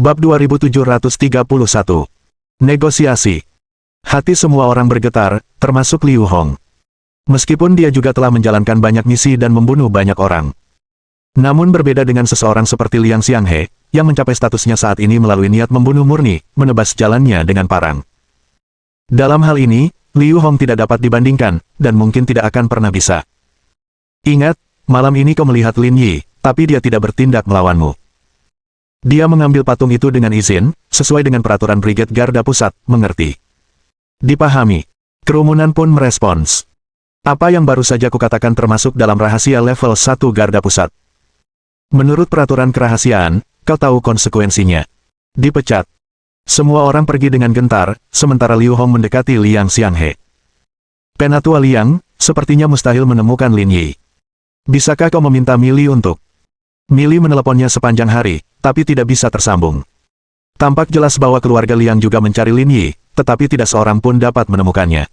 Bab 2731. Negosiasi. Hati semua orang bergetar, termasuk Liu Hong. Meskipun dia juga telah menjalankan banyak misi dan membunuh banyak orang. Namun berbeda dengan seseorang seperti Liang Xianghe, yang mencapai statusnya saat ini melalui niat membunuh murni, menebas jalannya dengan parang. Dalam hal ini, Liu Hong tidak dapat dibandingkan, dan mungkin tidak akan pernah bisa. Ingat, malam ini kau melihat Lin Yi, tapi dia tidak bertindak melawanmu. Dia mengambil patung itu dengan izin, sesuai dengan peraturan Brigade Garda Pusat, mengerti. Dipahami. Kerumunan pun merespons. Apa yang baru saja kukatakan termasuk dalam rahasia level 1 Garda Pusat. Menurut peraturan kerahasiaan, kau tahu konsekuensinya. Dipecat. Semua orang pergi dengan gentar, sementara Liu Hong mendekati Liang Xianghe. Penatua Liang, sepertinya mustahil menemukan Lin Yi. Bisakah kau meminta Mili untuk? Mili meneleponnya sepanjang hari, tapi tidak bisa tersambung. Tampak jelas bahwa keluarga Liang juga mencari Lin Yi, tetapi tidak seorang pun dapat menemukannya.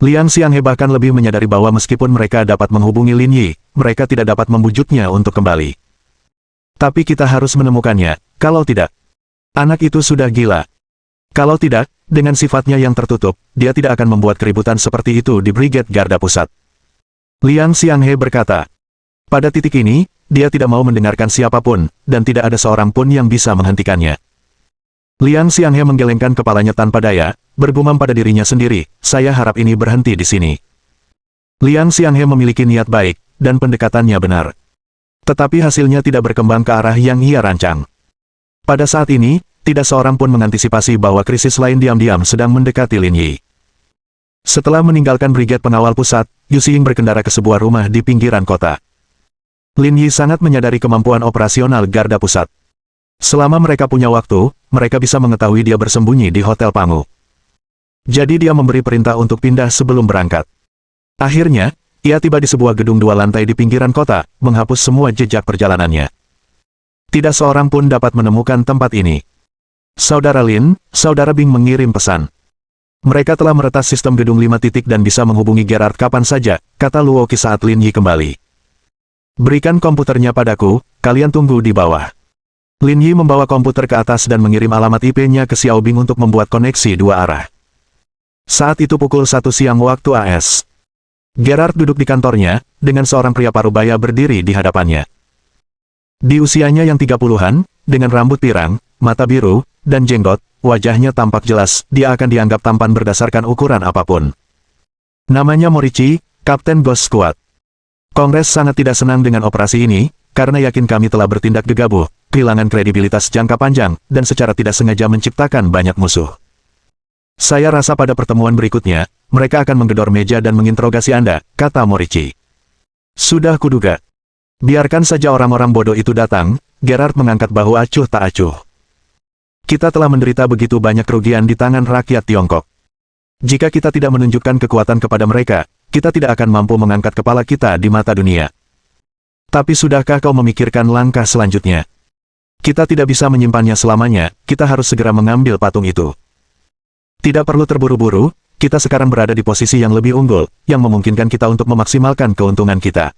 Liang Xianghe bahkan lebih menyadari bahwa meskipun mereka dapat menghubungi Lin Yi, mereka tidak dapat membujuknya untuk kembali. Tapi kita harus menemukannya, kalau tidak, anak itu sudah gila. Kalau tidak, dengan sifatnya yang tertutup, dia tidak akan membuat keributan seperti itu di Brigade Garda Pusat. Liang Xianghe berkata. Pada titik ini, dia tidak mau mendengarkan siapapun, dan tidak ada seorang pun yang bisa menghentikannya. Liang Xianghe menggelengkan kepalanya tanpa daya, bergumam pada dirinya sendiri, saya harap ini berhenti di sini. Liang Xianghe memiliki niat baik, dan pendekatannya benar. Tetapi hasilnya tidak berkembang ke arah yang ia rancang. Pada saat ini, tidak seorang pun mengantisipasi bahwa krisis lain diam-diam sedang mendekati Lin Yi. Setelah meninggalkan Brigade Pengawal Pusat, Yu Xiying berkendara ke sebuah rumah di pinggiran kota. Lin Yi sangat menyadari kemampuan operasional Garda Pusat. Selama mereka punya waktu, mereka bisa mengetahui dia bersembunyi di Hotel Pangu. Jadi dia memberi perintah untuk pindah sebelum berangkat. Akhirnya, ia tiba di sebuah gedung 2 lantai di pinggiran kota, menghapus semua jejak perjalanannya. Tidak seorang pun dapat menemukan tempat ini. Saudara Lin, Saudara Bing mengirim pesan. Mereka telah meretas sistem gedung 5 titik dan bisa menghubungi Gerard kapan saja, kata Luo Qi saat Lin Yi kembali. Berikan komputernya padaku, kalian tunggu di bawah. Lin Yi membawa komputer ke atas dan mengirim alamat IP-nya ke Xiao Bing untuk membuat koneksi 2 arah. Saat itu pukul 1 siang waktu AS. Gerard duduk di kantornya, dengan seorang pria parubaya berdiri di hadapannya. Di usianya yang 30-an, dengan rambut pirang, mata biru, dan jenggot, wajahnya tampak jelas, dia akan dianggap tampan berdasarkan ukuran apapun. Namanya Morici, Kapten Ghost Squad. Kongres sangat tidak senang dengan operasi ini, karena yakin kami telah bertindak gegabah, kehilangan kredibilitas jangka panjang, dan secara tidak sengaja menciptakan banyak musuh. Saya rasa pada pertemuan berikutnya, mereka akan menggedor meja dan menginterogasi Anda, kata Morici. Sudah kuduga. Biarkan saja orang-orang bodoh itu datang, Gerard mengangkat bahu acuh tak acuh. Kita telah menderita begitu banyak kerugian di tangan rakyat Tiongkok. Jika kita tidak menunjukkan kekuatan kepada mereka, kita tidak akan mampu mengangkat kepala kita di mata dunia. Tapi sudahkah kau memikirkan langkah selanjutnya? Kita tidak bisa menyimpannya selamanya, kita harus segera mengambil patung itu. Tidak perlu terburu-buru, kita sekarang berada di posisi yang lebih unggul, yang memungkinkan kita untuk memaksimalkan keuntungan kita.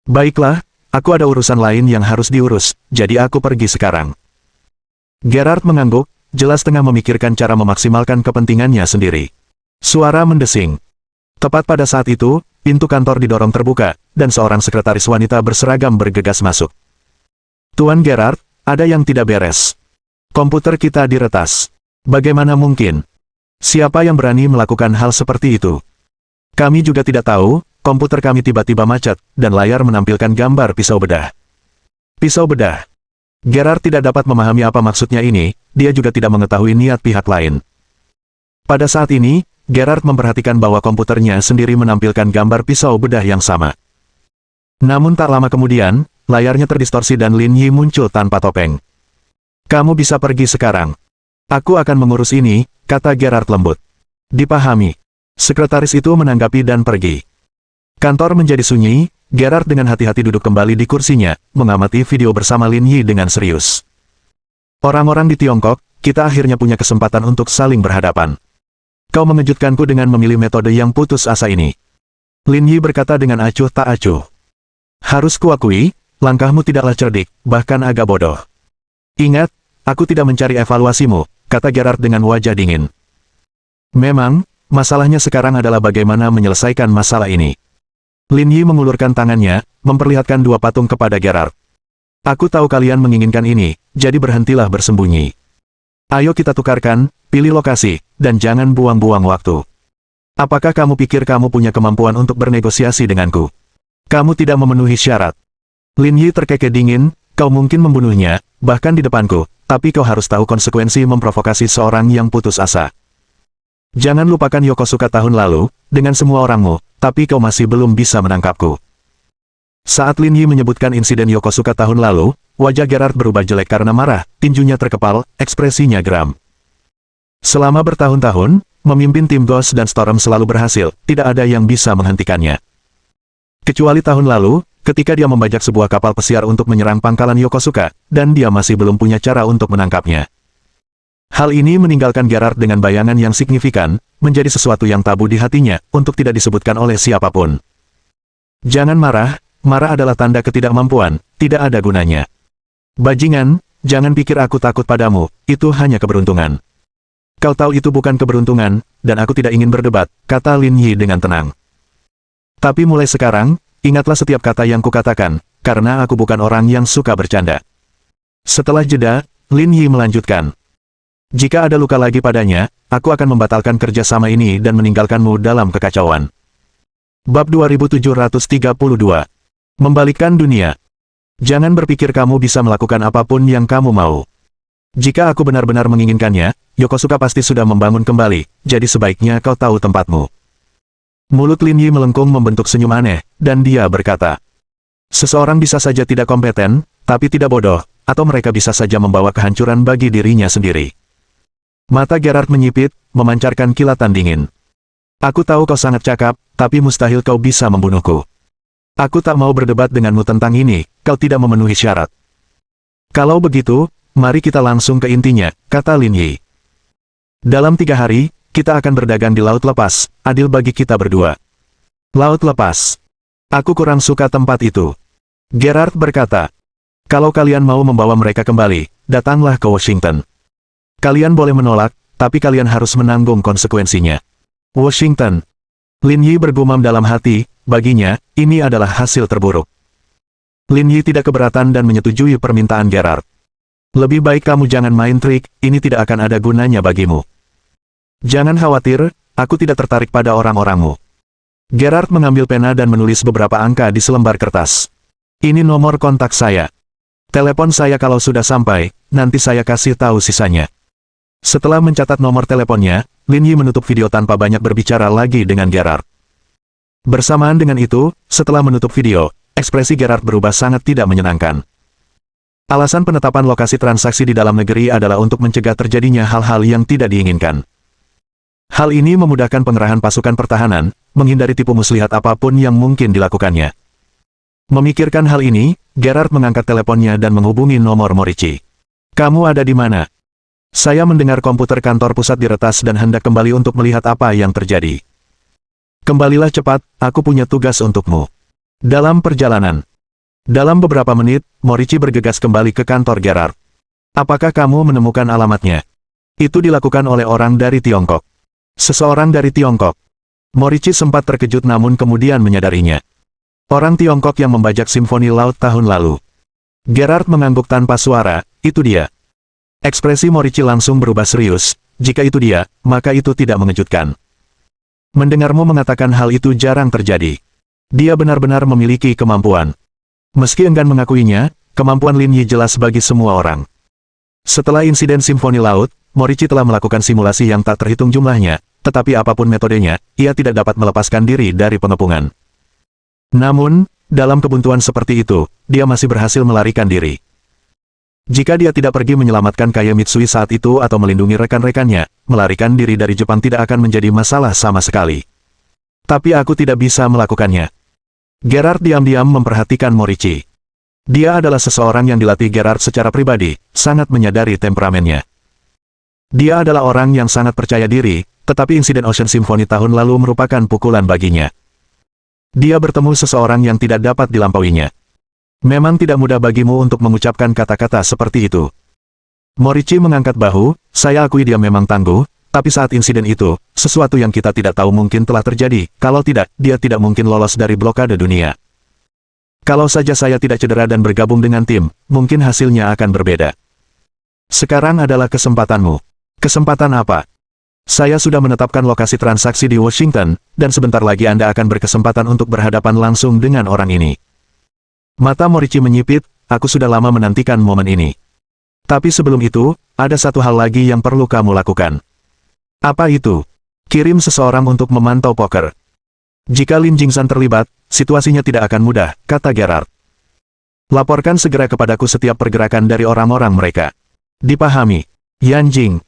Baiklah, aku ada urusan lain yang harus diurus, jadi aku pergi sekarang. Gerard mengangguk, jelas tengah memikirkan cara memaksimalkan kepentingannya sendiri. Suara mendesing. Tepat pada saat itu, pintu kantor didorong terbuka, dan seorang sekretaris wanita berseragam bergegas masuk. Tuan Gerard, ada yang tidak beres. Komputer kita diretas. Bagaimana mungkin? Siapa yang berani melakukan hal seperti itu? Kami juga tidak tahu, komputer kami tiba-tiba macet, dan layar menampilkan gambar pisau bedah. Pisau bedah. Gerard tidak dapat memahami apa maksudnya ini, dia juga tidak mengetahui niat pihak lain. Pada saat ini, Gerard memperhatikan bahwa komputernya sendiri menampilkan gambar pisau bedah yang sama. Namun tak lama kemudian, layarnya terdistorsi dan Lin Yi muncul tanpa topeng. Kamu bisa pergi sekarang. Aku akan mengurus ini, kata Gerard lembut. Dipahami. Sekretaris itu menanggapi dan pergi. Kantor menjadi sunyi, Gerard dengan hati-hati duduk kembali di kursinya, mengamati video bersama Lin Yi dengan serius. Orang-orang di Tiongkok, kita akhirnya punya kesempatan untuk saling berhadapan. Kau mengejutkanku dengan memilih metode yang putus asa ini. Lin Yi berkata dengan acuh tak acuh. Harus kuakui, langkahmu tidaklah cerdik, bahkan agak bodoh. Ingat, aku tidak mencari evaluasimu, kata Gerard dengan wajah dingin. Memang, masalahnya sekarang adalah bagaimana menyelesaikan masalah ini. Lin Yi mengulurkan tangannya, memperlihatkan dua patung kepada Gerard. Aku tahu kalian menginginkan ini, jadi berhentilah bersembunyi. Ayo kita tukarkan, pilih lokasi, dan jangan buang-buang waktu. Apakah kamu pikir kamu punya kemampuan untuk bernegosiasi denganku? Kamu tidak memenuhi syarat. Lin Yi terkekeh dingin, kau mungkin membunuhnya, bahkan di depanku, tapi kau harus tahu konsekuensi memprovokasi seorang yang putus asa. Jangan lupakan Yokosuka tahun lalu, dengan semua orangmu, tapi kau masih belum bisa menangkapku. Saat Lin Yi menyebutkan insiden Yokosuka tahun lalu, wajah Gerard berubah jelek karena marah, tinjunya terkepal, ekspresinya geram. Selama bertahun-tahun, memimpin tim Ghost dan Storm selalu berhasil, tidak ada yang bisa menghentikannya. Kecuali tahun lalu, ketika dia membajak sebuah kapal pesiar untuk menyerang pangkalan Yokosuka, dan dia masih belum punya cara untuk menangkapnya. Hal ini meninggalkan Gerard dengan bayangan yang signifikan, menjadi sesuatu yang tabu di hatinya, untuk tidak disebutkan oleh siapapun. Jangan marah, marah adalah tanda ketidakmampuan, tidak ada gunanya. Bajingan, jangan pikir aku takut padamu, itu hanya keberuntungan. Kau tahu itu bukan keberuntungan, dan aku tidak ingin berdebat, kata Lin Yi dengan tenang. Tapi mulai sekarang, ingatlah setiap kata yang kukatakan, karena aku bukan orang yang suka bercanda. Setelah jeda, Lin Yi melanjutkan. Jika ada luka lagi padanya, aku akan membatalkan kerjasama ini dan meninggalkanmu dalam kekacauan. Bab 2732. Membalikkan dunia. Jangan berpikir kamu bisa melakukan apapun yang kamu mau. Jika aku benar-benar menginginkannya, Yokosuka pasti sudah membangun kembali, jadi sebaiknya kau tahu tempatmu. Mulut Lin Yi melengkung membentuk senyum aneh, dan dia berkata, seseorang bisa saja tidak kompeten, tapi tidak bodoh, atau mereka bisa saja membawa kehancuran bagi dirinya sendiri. Mata Gerard menyipit, memancarkan kilatan dingin. Aku tahu kau sangat cakap, tapi mustahil kau bisa membunuhku. Aku tak mau berdebat denganmu tentang ini, kau tidak memenuhi syarat. Kalau begitu, mari kita langsung ke intinya, kata Lin Yi. Dalam 3 hari, kita akan berdagang di Laut Lepas, adil bagi kita berdua. Laut Lepas. Aku kurang suka tempat itu. Gerard berkata, kalau kalian mau membawa mereka kembali, datanglah ke Washington. Kalian boleh menolak, tapi kalian harus menanggung konsekuensinya. Washington. Lin Yi bergumam dalam hati, baginya, ini adalah hasil terburuk. Lin Yi tidak keberatan dan menyetujui permintaan Gerard. Lebih baik kamu jangan main trik, ini tidak akan ada gunanya bagimu. Jangan khawatir, aku tidak tertarik pada orang-orangmu. Gerard mengambil pena dan menulis beberapa angka di selembar kertas. Ini nomor kontak saya. Telepon saya kalau sudah sampai, nanti saya kasih tahu sisanya. Setelah mencatat nomor teleponnya, Lin Yi menutup video tanpa banyak berbicara lagi dengan Gerard. Bersamaan dengan itu, setelah menutup video, ekspresi Gerard berubah sangat tidak menyenangkan. Alasan penetapan lokasi transaksi di dalam negeri adalah untuk mencegah terjadinya hal-hal yang tidak diinginkan. Hal ini memudahkan pengerahan pasukan pertahanan, menghindari tipu muslihat apapun yang mungkin dilakukannya. Memikirkan hal ini, Gerard mengangkat teleponnya dan menghubungi nomor Morici. Kamu ada di mana? Saya mendengar komputer kantor pusat diretas dan hendak kembali untuk melihat apa yang terjadi. Kembalilah cepat, aku punya tugas untukmu. Dalam perjalanan. Dalam beberapa menit, Morici bergegas kembali ke kantor Gerard. Apakah kamu menemukan alamatnya? Itu dilakukan oleh orang dari Tiongkok. Seseorang dari Tiongkok. Morici sempat terkejut namun kemudian menyadarinya. Orang Tiongkok yang membajak Simfoni Laut tahun lalu. Gerard mengangguk tanpa suara, itu dia. Ekspresi Morici langsung berubah serius, jika itu dia, maka itu tidak mengejutkan. Mendengarmu mengatakan hal itu jarang terjadi. Dia benar-benar memiliki kemampuan. Meski enggan mengakuinya, kemampuan Lin Yi jelas bagi semua orang. Setelah insiden Simfoni Laut, Morici telah melakukan simulasi yang tak terhitung jumlahnya, tetapi apapun metodenya, ia tidak dapat melepaskan diri dari pengepungan. Namun, dalam kebuntuan seperti itu, dia masih berhasil melarikan diri. Jika dia tidak pergi menyelamatkan Kaya Mitsui saat itu atau melindungi rekan-rekannya, melarikan diri dari Jepang tidak akan menjadi masalah sama sekali. Tapi aku tidak bisa melakukannya. Gerard diam-diam memperhatikan Morici. Dia adalah seseorang yang dilatih Gerard secara pribadi, sangat menyadari temperamennya. Dia adalah orang yang sangat percaya diri, tetapi insiden Ocean Symphony tahun lalu merupakan pukulan baginya. Dia bertemu seseorang yang tidak dapat dilampauinya. Memang tidak mudah bagimu untuk mengucapkan kata-kata seperti itu. Morici mengangkat bahu, saya akui dia memang tangguh, tapi saat insiden itu, sesuatu yang kita tidak tahu mungkin telah terjadi, kalau tidak, dia tidak mungkin lolos dari blokade dunia. Kalau saja saya tidak cedera dan bergabung dengan tim, mungkin hasilnya akan berbeda. Sekarang adalah kesempatanmu. Kesempatan apa? Saya sudah menetapkan lokasi transaksi di Washington, dan sebentar lagi Anda akan berkesempatan untuk berhadapan langsung dengan orang ini. Mata Morici menyipit, aku sudah lama menantikan momen ini. Tapi sebelum itu, ada satu hal lagi yang perlu kamu lakukan. Apa itu? Kirim seseorang untuk memantau poker. Jika Lin Jingzhan terlibat, situasinya tidak akan mudah, kata Gerard. Laporkan segera kepadaku setiap pergerakan dari orang-orang mereka. Dipahami. Yan Jing.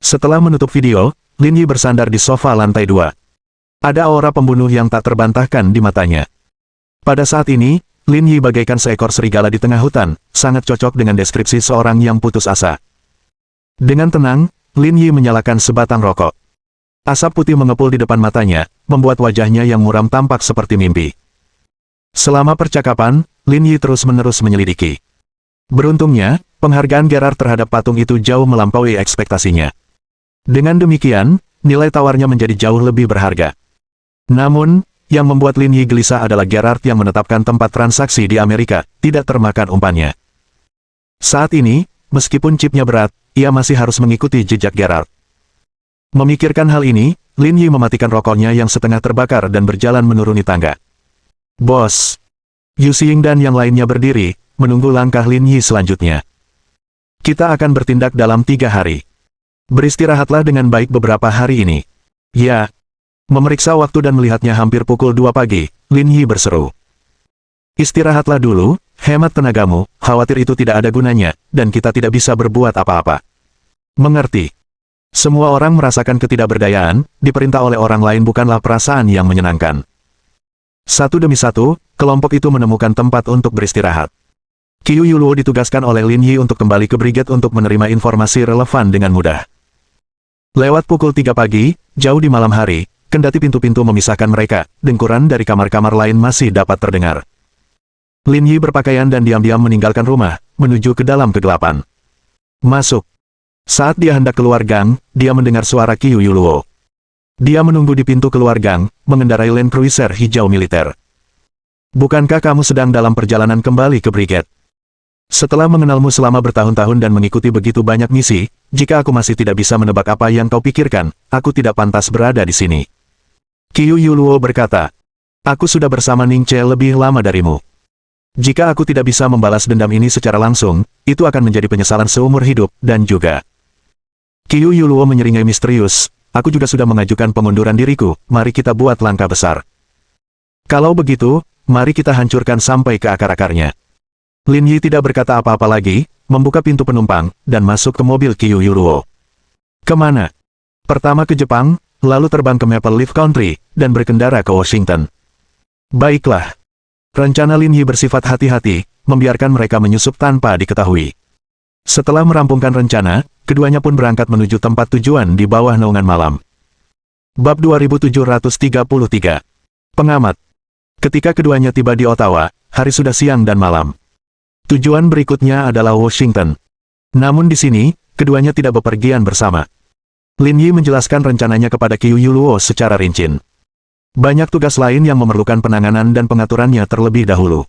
Setelah menutup video, Lin Yi bersandar di sofa lantai 2. Ada aura pembunuh yang tak terbantahkan di matanya. Pada saat ini, Lin Yi bagaikan seekor serigala di tengah hutan, sangat cocok dengan deskripsi seorang yang putus asa. Dengan tenang, Lin Yi menyalakan sebatang rokok. Asap putih mengepul di depan matanya, membuat wajahnya yang muram tampak seperti mimpi. Selama percakapan, Lin Yi terus-menerus menyelidiki. Beruntungnya, penghargaan Gerard terhadap patung itu jauh melampaui ekspektasinya. Dengan demikian, nilai tawarnya menjadi jauh lebih berharga. Namun, yang membuat Lin Yi gelisah adalah Gerard yang menetapkan tempat transaksi di Amerika, tidak termakan umpannya. Saat ini, meskipun chipnya berat, ia masih harus mengikuti jejak Gerard. Memikirkan hal ini, Lin Yi mematikan rokoknya yang setengah terbakar dan berjalan menuruni tangga. Bos! Yu Xing dan yang lainnya berdiri, menunggu langkah Lin Yi selanjutnya. Kita akan bertindak dalam 3 hari. Beristirahatlah dengan baik beberapa hari ini. Ya. Memeriksa waktu dan melihatnya hampir pukul 2 pagi, Lin Yi berseru. Istirahatlah dulu, hemat tenagamu, khawatir itu tidak ada gunanya, dan kita tidak bisa berbuat apa-apa. Mengerti. Semua orang merasakan ketidakberdayaan, diperintah oleh orang lain bukanlah perasaan yang menyenangkan. Satu demi satu, kelompok itu menemukan tempat untuk beristirahat. Qiu Yuluo ditugaskan oleh Lin Yi untuk kembali ke brigade untuk menerima informasi relevan dengan mudah. Lewat pukul 3 pagi, jauh di malam hari, kendati pintu-pintu memisahkan mereka, dengkuran dari kamar-kamar lain masih dapat terdengar. Lin Yi berpakaian dan diam-diam meninggalkan rumah, menuju ke dalam kegelapan. Masuk. Saat dia hendak keluar gang, dia mendengar suara Qiu Yuluo. Dia menunggu di pintu keluar gang, mengendarai Land Cruiser hijau militer. Bukankah kamu sedang dalam perjalanan kembali ke brigade? Setelah mengenalmu selama bertahun-tahun dan mengikuti begitu banyak misi, jika aku masih tidak bisa menebak apa yang kau pikirkan, aku tidak pantas berada di sini. Qiu Yuluo berkata, aku sudah bersama Ning Che lebih lama darimu. Jika aku tidak bisa membalas dendam ini secara langsung, itu akan menjadi penyesalan seumur hidup, dan juga. Qiu Yuluo menyeringai misterius, aku juga sudah mengajukan pengunduran diriku, mari kita buat langkah besar. Kalau begitu, mari kita hancurkan sampai ke akar-akarnya. Lin Yi tidak berkata apa-apa lagi, membuka pintu penumpang, dan masuk ke mobil Qiu Yuluo. Kemana? Pertama ke Jepang, lalu terbang ke Maple Leaf Country, dan berkendara ke Washington. Baiklah. Rencana Lin Yi bersifat hati-hati, membiarkan mereka menyusup tanpa diketahui. Setelah merampungkan rencana, keduanya pun berangkat menuju tempat tujuan di bawah naungan malam. Bab 2733. Pengamat. Ketika keduanya tiba di Ottawa, hari sudah siang dan malam. Tujuan berikutnya adalah Washington. Namun di sini, keduanya tidak bepergian bersama. Lin Yi menjelaskan rencananya kepada Qiu Yuluo secara rinci. Banyak tugas lain yang memerlukan penanganan dan pengaturannya terlebih dahulu.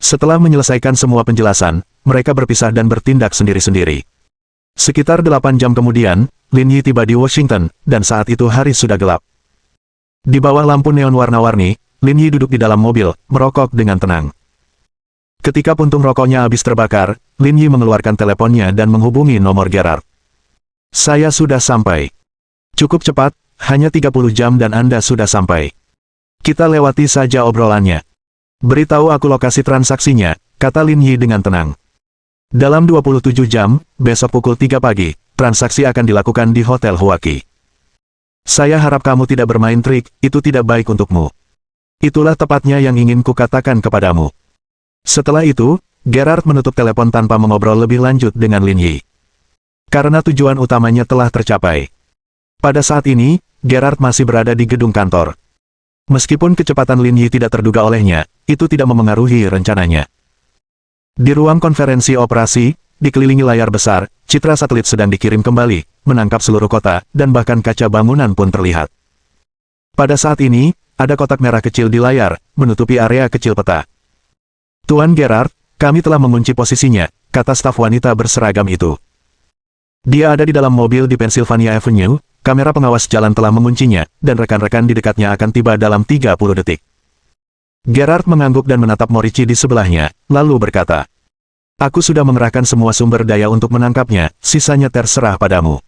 Setelah menyelesaikan semua penjelasan, mereka berpisah dan bertindak sendiri-sendiri. Sekitar 8 jam kemudian, Lin Yi tiba di Washington, dan saat itu hari sudah gelap. Di bawah lampu neon warna-warni, Lin Yi duduk di dalam mobil, merokok dengan tenang. Ketika puntung rokoknya habis terbakar, Lin Yi mengeluarkan teleponnya dan menghubungi nomor Gerard. Saya sudah sampai. Cukup cepat, hanya 30 jam dan Anda sudah sampai. Kita lewati saja obrolannya. Beritahu aku lokasi transaksinya, kata Lin Yi dengan tenang. Dalam 27 jam, besok pukul 3 pagi, transaksi akan dilakukan di Hotel Huaki. Saya harap kamu tidak bermain trik, itu tidak baik untukmu. Itulah tepatnya yang ingin kukatakan kepadamu. Setelah itu, Gerard menutup telepon tanpa mengobrol lebih lanjut dengan Lin Yi. Karena tujuan utamanya telah tercapai. Pada saat ini, Gerard masih berada di gedung kantor. Meskipun kecepatan Lin Yi tidak terduga olehnya, itu tidak memengaruhi rencananya. Di ruang konferensi operasi, dikelilingi layar besar, citra satelit sedang dikirim kembali, menangkap seluruh kota, dan bahkan kaca bangunan pun terlihat. Pada saat ini, ada kotak merah kecil di layar, menutupi area kecil peta. Tuan Gerard, kami telah mengunci posisinya, kata staf wanita berseragam itu. Dia ada di dalam mobil di Pennsylvania Avenue, kamera pengawas jalan telah menguncinya, dan rekan-rekan di dekatnya akan tiba dalam 30 detik. Gerard mengangguk dan menatap Morici di sebelahnya, lalu berkata, "Aku sudah mengerahkan semua sumber daya untuk menangkapnya, sisanya terserah padamu.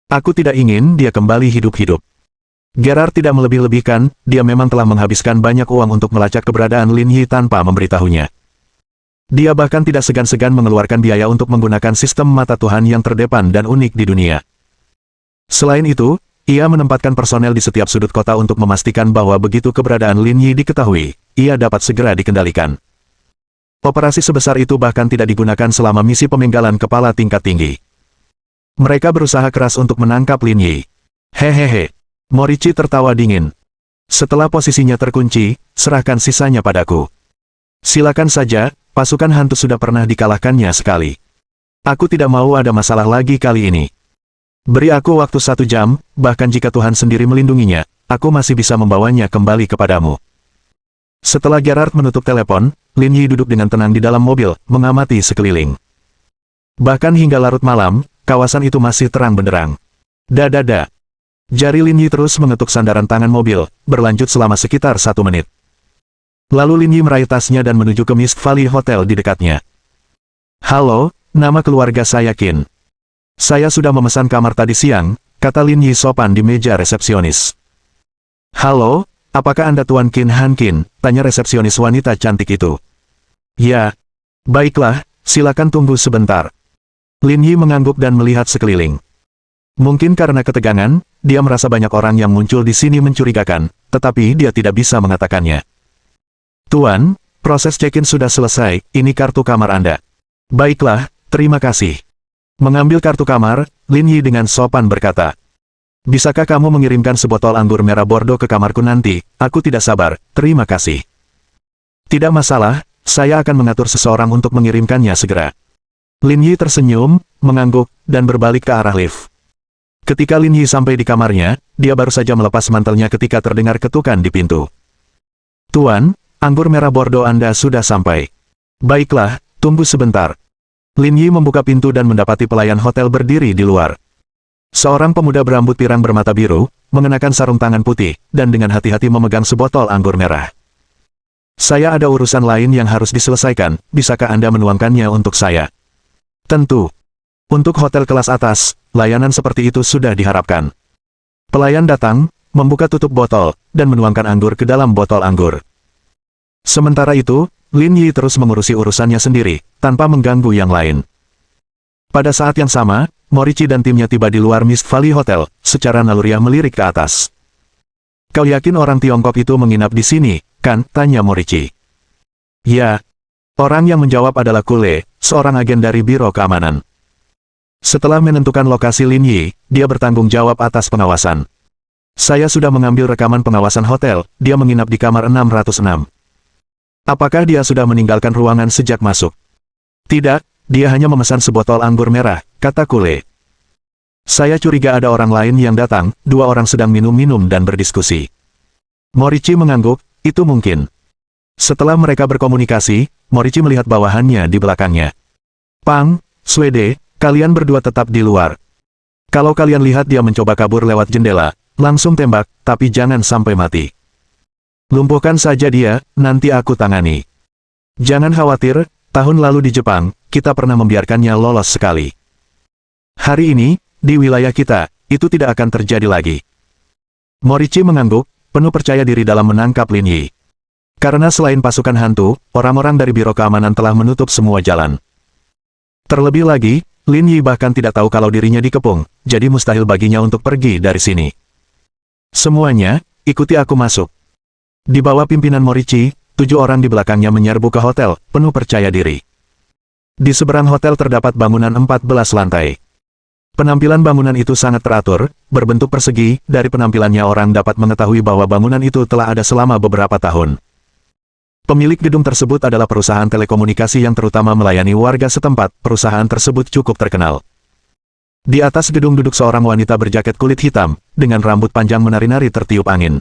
Aku tidak ingin dia kembali hidup-hidup." Gerard tidak melebih-lebihkan, dia memang telah menghabiskan banyak uang untuk melacak keberadaan Lin Yi tanpa memberitahunya. Dia bahkan tidak segan-segan mengeluarkan biaya untuk menggunakan sistem mata Tuhan yang terdepan dan unik di dunia. Selain itu, ia menempatkan personel di setiap sudut kota untuk memastikan bahwa begitu keberadaan Lin Yi diketahui, ia dapat segera dikendalikan. Operasi sebesar itu bahkan tidak digunakan selama misi pemenggalan kepala tingkat tinggi. Mereka berusaha keras untuk menangkap Lin Yi. Hehehe. Morici tertawa dingin. "Setelah posisinya terkunci, serahkan sisanya padaku. Silakan saja, pasukan hantu sudah pernah dikalahkannya sekali. Aku tidak mau ada masalah lagi kali ini. Beri aku waktu 1 jam, bahkan jika Tuhan sendiri melindunginya, aku masih bisa membawanya kembali kepadamu." Setelah Gerard menutup telepon, Lin Yi duduk dengan tenang di dalam mobil, mengamati sekeliling. Bahkan hingga larut malam, kawasan itu masih terang benderang. Dadada. Jari Lin Yi terus mengetuk sandaran tangan mobil, berlanjut selama sekitar 1 menit. Lalu Lin Yi meraih tasnya dan menuju ke Mist Valley Hotel di dekatnya. "Halo, nama keluarga saya Qin. Saya sudah memesan kamar tadi siang," kata Lin Yi sopan di meja resepsionis. "Halo, apakah Anda Tuan Qin Han Qin?" tanya resepsionis wanita cantik itu. "Ya. Baiklah, silakan tunggu sebentar." Lin Yi mengangguk dan melihat sekeliling. Mungkin karena ketegangan, dia merasa banyak orang yang muncul di sini mencurigakan, tetapi dia tidak bisa mengatakannya. "Tuan, proses check-in sudah selesai, ini kartu kamar Anda." "Baiklah, terima kasih." Mengambil kartu kamar, Lin Yi dengan sopan berkata, "Bisakah kamu mengirimkan sebotol anggur merah Bordeaux ke kamarku nanti? Aku tidak sabar, terima kasih." "Tidak masalah, saya akan mengatur seseorang untuk mengirimkannya segera." Lin Yi tersenyum, mengangguk, dan berbalik ke arah lift. Ketika Lin Yi sampai di kamarnya, dia baru saja melepas mantelnya ketika terdengar ketukan di pintu. "Tuan, anggur merah Bordeaux Anda sudah sampai." "Baiklah, tunggu sebentar." Lin Yi membuka pintu dan mendapati pelayan hotel berdiri di luar. Seorang pemuda berambut pirang bermata biru, mengenakan sarung tangan putih, dan dengan hati-hati memegang sebotol anggur merah. "Saya ada urusan lain yang harus diselesaikan, bisakah Anda menuangkannya untuk saya?" "Tentu. Untuk hotel kelas atas, layanan seperti itu sudah diharapkan." Pelayan datang, membuka tutup botol, dan menuangkan anggur ke dalam botol anggur. Sementara itu, Lin Yi terus mengurusi urusannya sendiri, tanpa mengganggu yang lain. Pada saat yang sama, Morici dan timnya tiba di luar Mist Valley Hotel, secara naluriah melirik ke atas. "Kau yakin orang Tiongkok itu menginap di sini, kan?" tanya Morici. "Ya." Orang yang menjawab adalah Kule, seorang agen dari Biro Keamanan. Setelah menentukan lokasi Lin Yi, dia bertanggung jawab atas pengawasan. "Saya sudah mengambil rekaman pengawasan hotel, dia menginap di kamar 606. "Apakah dia sudah meninggalkan ruangan sejak masuk?" "Tidak, dia hanya memesan sebotol anggur merah," kata Kule. "Saya curiga ada orang lain yang datang, 2 orang sedang minum-minum dan berdiskusi." Morici mengangguk, "Itu mungkin." Setelah mereka berkomunikasi, Morici melihat bawahannya di belakangnya. "Pang, Swede, kalian berdua tetap di luar. Kalau kalian lihat dia mencoba kabur lewat jendela, langsung tembak, tapi jangan sampai mati. Lumpuhkan saja dia, nanti aku tangani. Jangan khawatir, tahun lalu di Jepang, kita pernah membiarkannya lolos sekali. Hari ini, di wilayah kita, itu tidak akan terjadi lagi." Morici mengangguk, penuh percaya diri dalam menangkap Lin Yi. Karena selain pasukan hantu, orang-orang dari Biro Keamanan telah menutup semua jalan. Terlebih lagi, Lin Yi bahkan tidak tahu kalau dirinya dikepung, jadi mustahil baginya untuk pergi dari sini. "Semuanya, ikuti aku masuk." Di bawah pimpinan Morici, 7 orang di belakangnya menyerbu ke hotel, penuh percaya diri. Di seberang hotel terdapat bangunan 14 lantai. Penampilan bangunan itu sangat teratur, berbentuk persegi, dari penampilannya orang dapat mengetahui bahwa bangunan itu telah ada selama beberapa tahun. Pemilik gedung tersebut adalah perusahaan telekomunikasi yang terutama melayani warga setempat. Perusahaan tersebut cukup terkenal. Di atas gedung duduk seorang wanita berjaket kulit hitam, dengan rambut panjang menari-nari tertiup angin.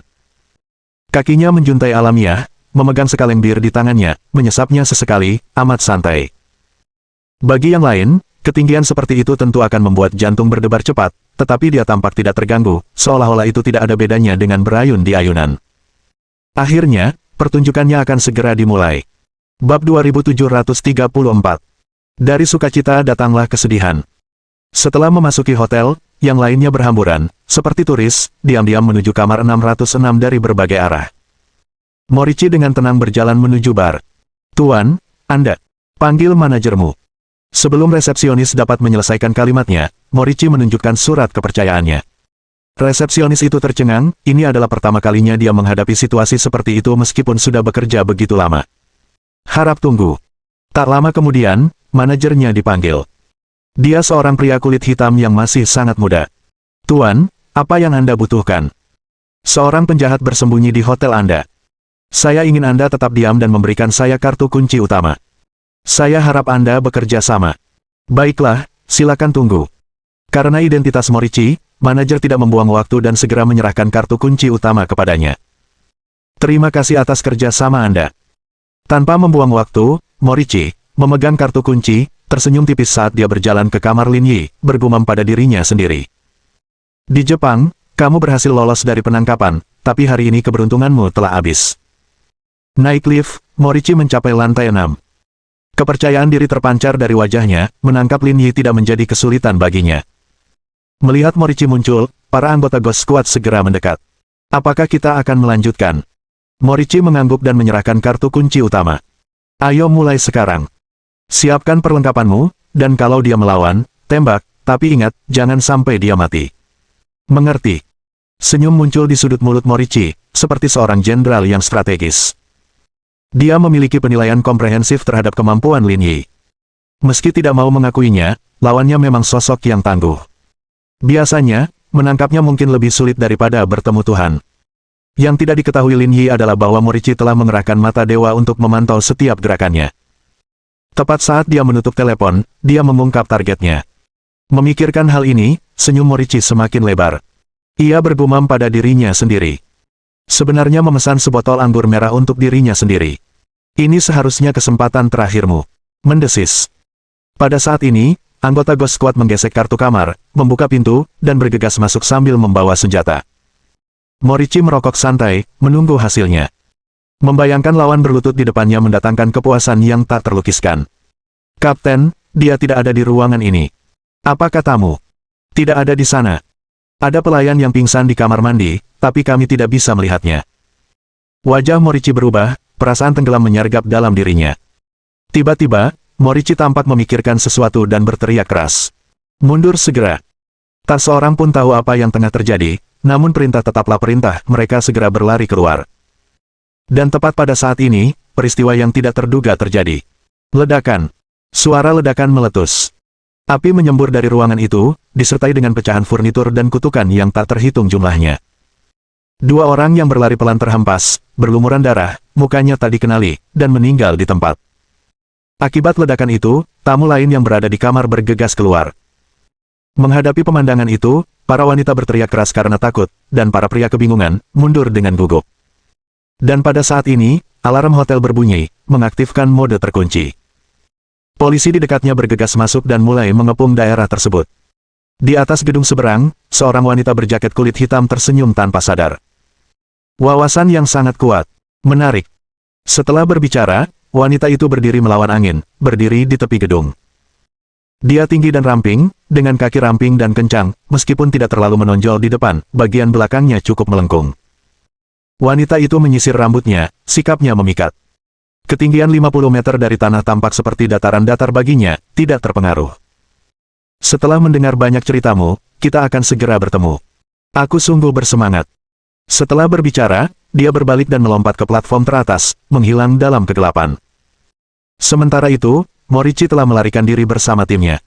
Kakinya menjuntai alamiah, memegang sekaleng bir di tangannya, menyesapnya sesekali, amat santai. Bagi yang lain, ketinggian seperti itu tentu akan membuat jantung berdebar cepat, tetapi dia tampak tidak terganggu, seolah-olah itu tidak ada bedanya dengan berayun di ayunan. Akhirnya, pertunjukannya akan segera dimulai. Bab 2734. Dari sukacita datanglah kesedihan. Setelah memasuki hotel, yang lainnya berhamburan, seperti turis, diam-diam menuju kamar 606 dari berbagai arah. Morici dengan tenang berjalan menuju bar. "Tuan, Anda. Panggil manajermu." Sebelum resepsionis dapat menyelesaikan kalimatnya, Morici menunjukkan surat kepercayaannya. Resepsionis itu tercengang, ini adalah pertama kalinya dia menghadapi situasi seperti itu meskipun sudah bekerja begitu lama. "Harap tunggu." Tak lama kemudian, manajernya dipanggil. Dia seorang pria kulit hitam yang masih sangat muda. "Tuan, apa yang Anda butuhkan?" "Seorang penjahat bersembunyi di hotel Anda. Saya ingin Anda tetap diam dan memberikan saya kartu kunci utama. Saya harap Anda bekerja sama." "Baiklah, silakan tunggu." Karena identitas Morici, manajer tidak membuang waktu dan segera menyerahkan kartu kunci utama kepadanya. "Terima kasih atas kerja sama Anda." Tanpa membuang waktu, Morici memegang kartu kunci, tersenyum tipis saat dia berjalan ke kamar Lin Yi, bergumam pada dirinya sendiri. "Di Jepang, kamu berhasil lolos dari penangkapan, tapi hari ini keberuntunganmu telah habis." Naik lift, Morici mencapai lantai 6. Kepercayaan diri terpancar dari wajahnya, menangkap Lin Yi tidak menjadi kesulitan baginya. Melihat Morici muncul, para anggota Ghost Squad segera mendekat. "Apakah kita akan melanjutkan?" Morici mengangguk dan menyerahkan kartu kunci utama. "Ayo mulai sekarang. Siapkan perlengkapanmu, dan kalau dia melawan, tembak, tapi ingat, jangan sampai dia mati." "Mengerti." Senyum muncul di sudut mulut Morici, seperti seorang jenderal yang strategis. Dia memiliki penilaian komprehensif terhadap kemampuan Lin Yi. Meski tidak mau mengakuinya, lawannya memang sosok yang tangguh. Biasanya, menangkapnya mungkin lebih sulit daripada bertemu Tuhan. Yang tidak diketahui Lin Yi adalah bahwa Morici telah mengerahkan mata dewa untuk memantau setiap gerakannya. Tepat saat dia menutup telepon, dia mengungkap targetnya. Memikirkan hal ini, senyum Morici semakin lebar. Ia bergumam pada dirinya sendiri. Sebenarnya memesan sebotol anggur merah untuk dirinya sendiri. Ini seharusnya kesempatan terakhirmu. Mendesis. Pada saat ini, anggota Ghost Squad menggesek kartu kamar, membuka pintu, dan bergegas masuk sambil membawa senjata. Morici merokok santai, menunggu hasilnya. Membayangkan lawan berlutut di depannya mendatangkan kepuasan yang tak terlukiskan. "Kapten, dia tidak ada di ruangan ini." "Apa katamu?" "Tidak ada di sana. Ada pelayan yang pingsan di kamar mandi, tapi kami tidak bisa melihatnya." Wajah Morici berubah, perasaan tenggelam menyergap dalam dirinya. Tiba-tiba, Morici tampak memikirkan sesuatu dan berteriak keras. "Mundur segera." Tak seorang pun tahu apa yang tengah terjadi, namun perintah tetaplah perintah, mereka segera berlari keluar. Dan tepat pada saat ini, peristiwa yang tidak terduga terjadi. Ledakan. Suara ledakan meletus. Api menyembur dari ruangan itu, disertai dengan pecahan furnitur dan kutukan yang tak terhitung jumlahnya. Dua orang yang berlari pelan terhempas, berlumuran darah, mukanya tak dikenali, dan meninggal di tempat. Akibat ledakan itu, tamu lain yang berada di kamar bergegas keluar. Menghadapi pemandangan itu, para wanita berteriak keras karena takut, dan para pria kebingungan, mundur dengan gugup. Dan pada saat ini, alarm hotel berbunyi, mengaktifkan mode terkunci. Polisi di dekatnya bergegas masuk dan mulai mengepung daerah tersebut. Di atas gedung seberang, seorang wanita berjaket kulit hitam tersenyum tanpa sadar. Wawasan yang sangat kuat. Menarik. Setelah berbicara, wanita itu berdiri melawan angin, berdiri di tepi gedung. Dia tinggi dan ramping, dengan kaki ramping dan kencang, meskipun tidak terlalu menonjol di depan, bagian belakangnya cukup melengkung. Wanita itu menyisir rambutnya, sikapnya memikat. Ketinggian 50 meter dari tanah tampak seperti dataran datar baginya, tidak terpengaruh. "Setelah mendengar banyak ceritamu, kita akan segera bertemu. Aku sungguh bersemangat." Setelah berbicara, dia berbalik dan melompat ke platform teratas, menghilang dalam kegelapan. Sementara itu, Morici telah melarikan diri bersama timnya.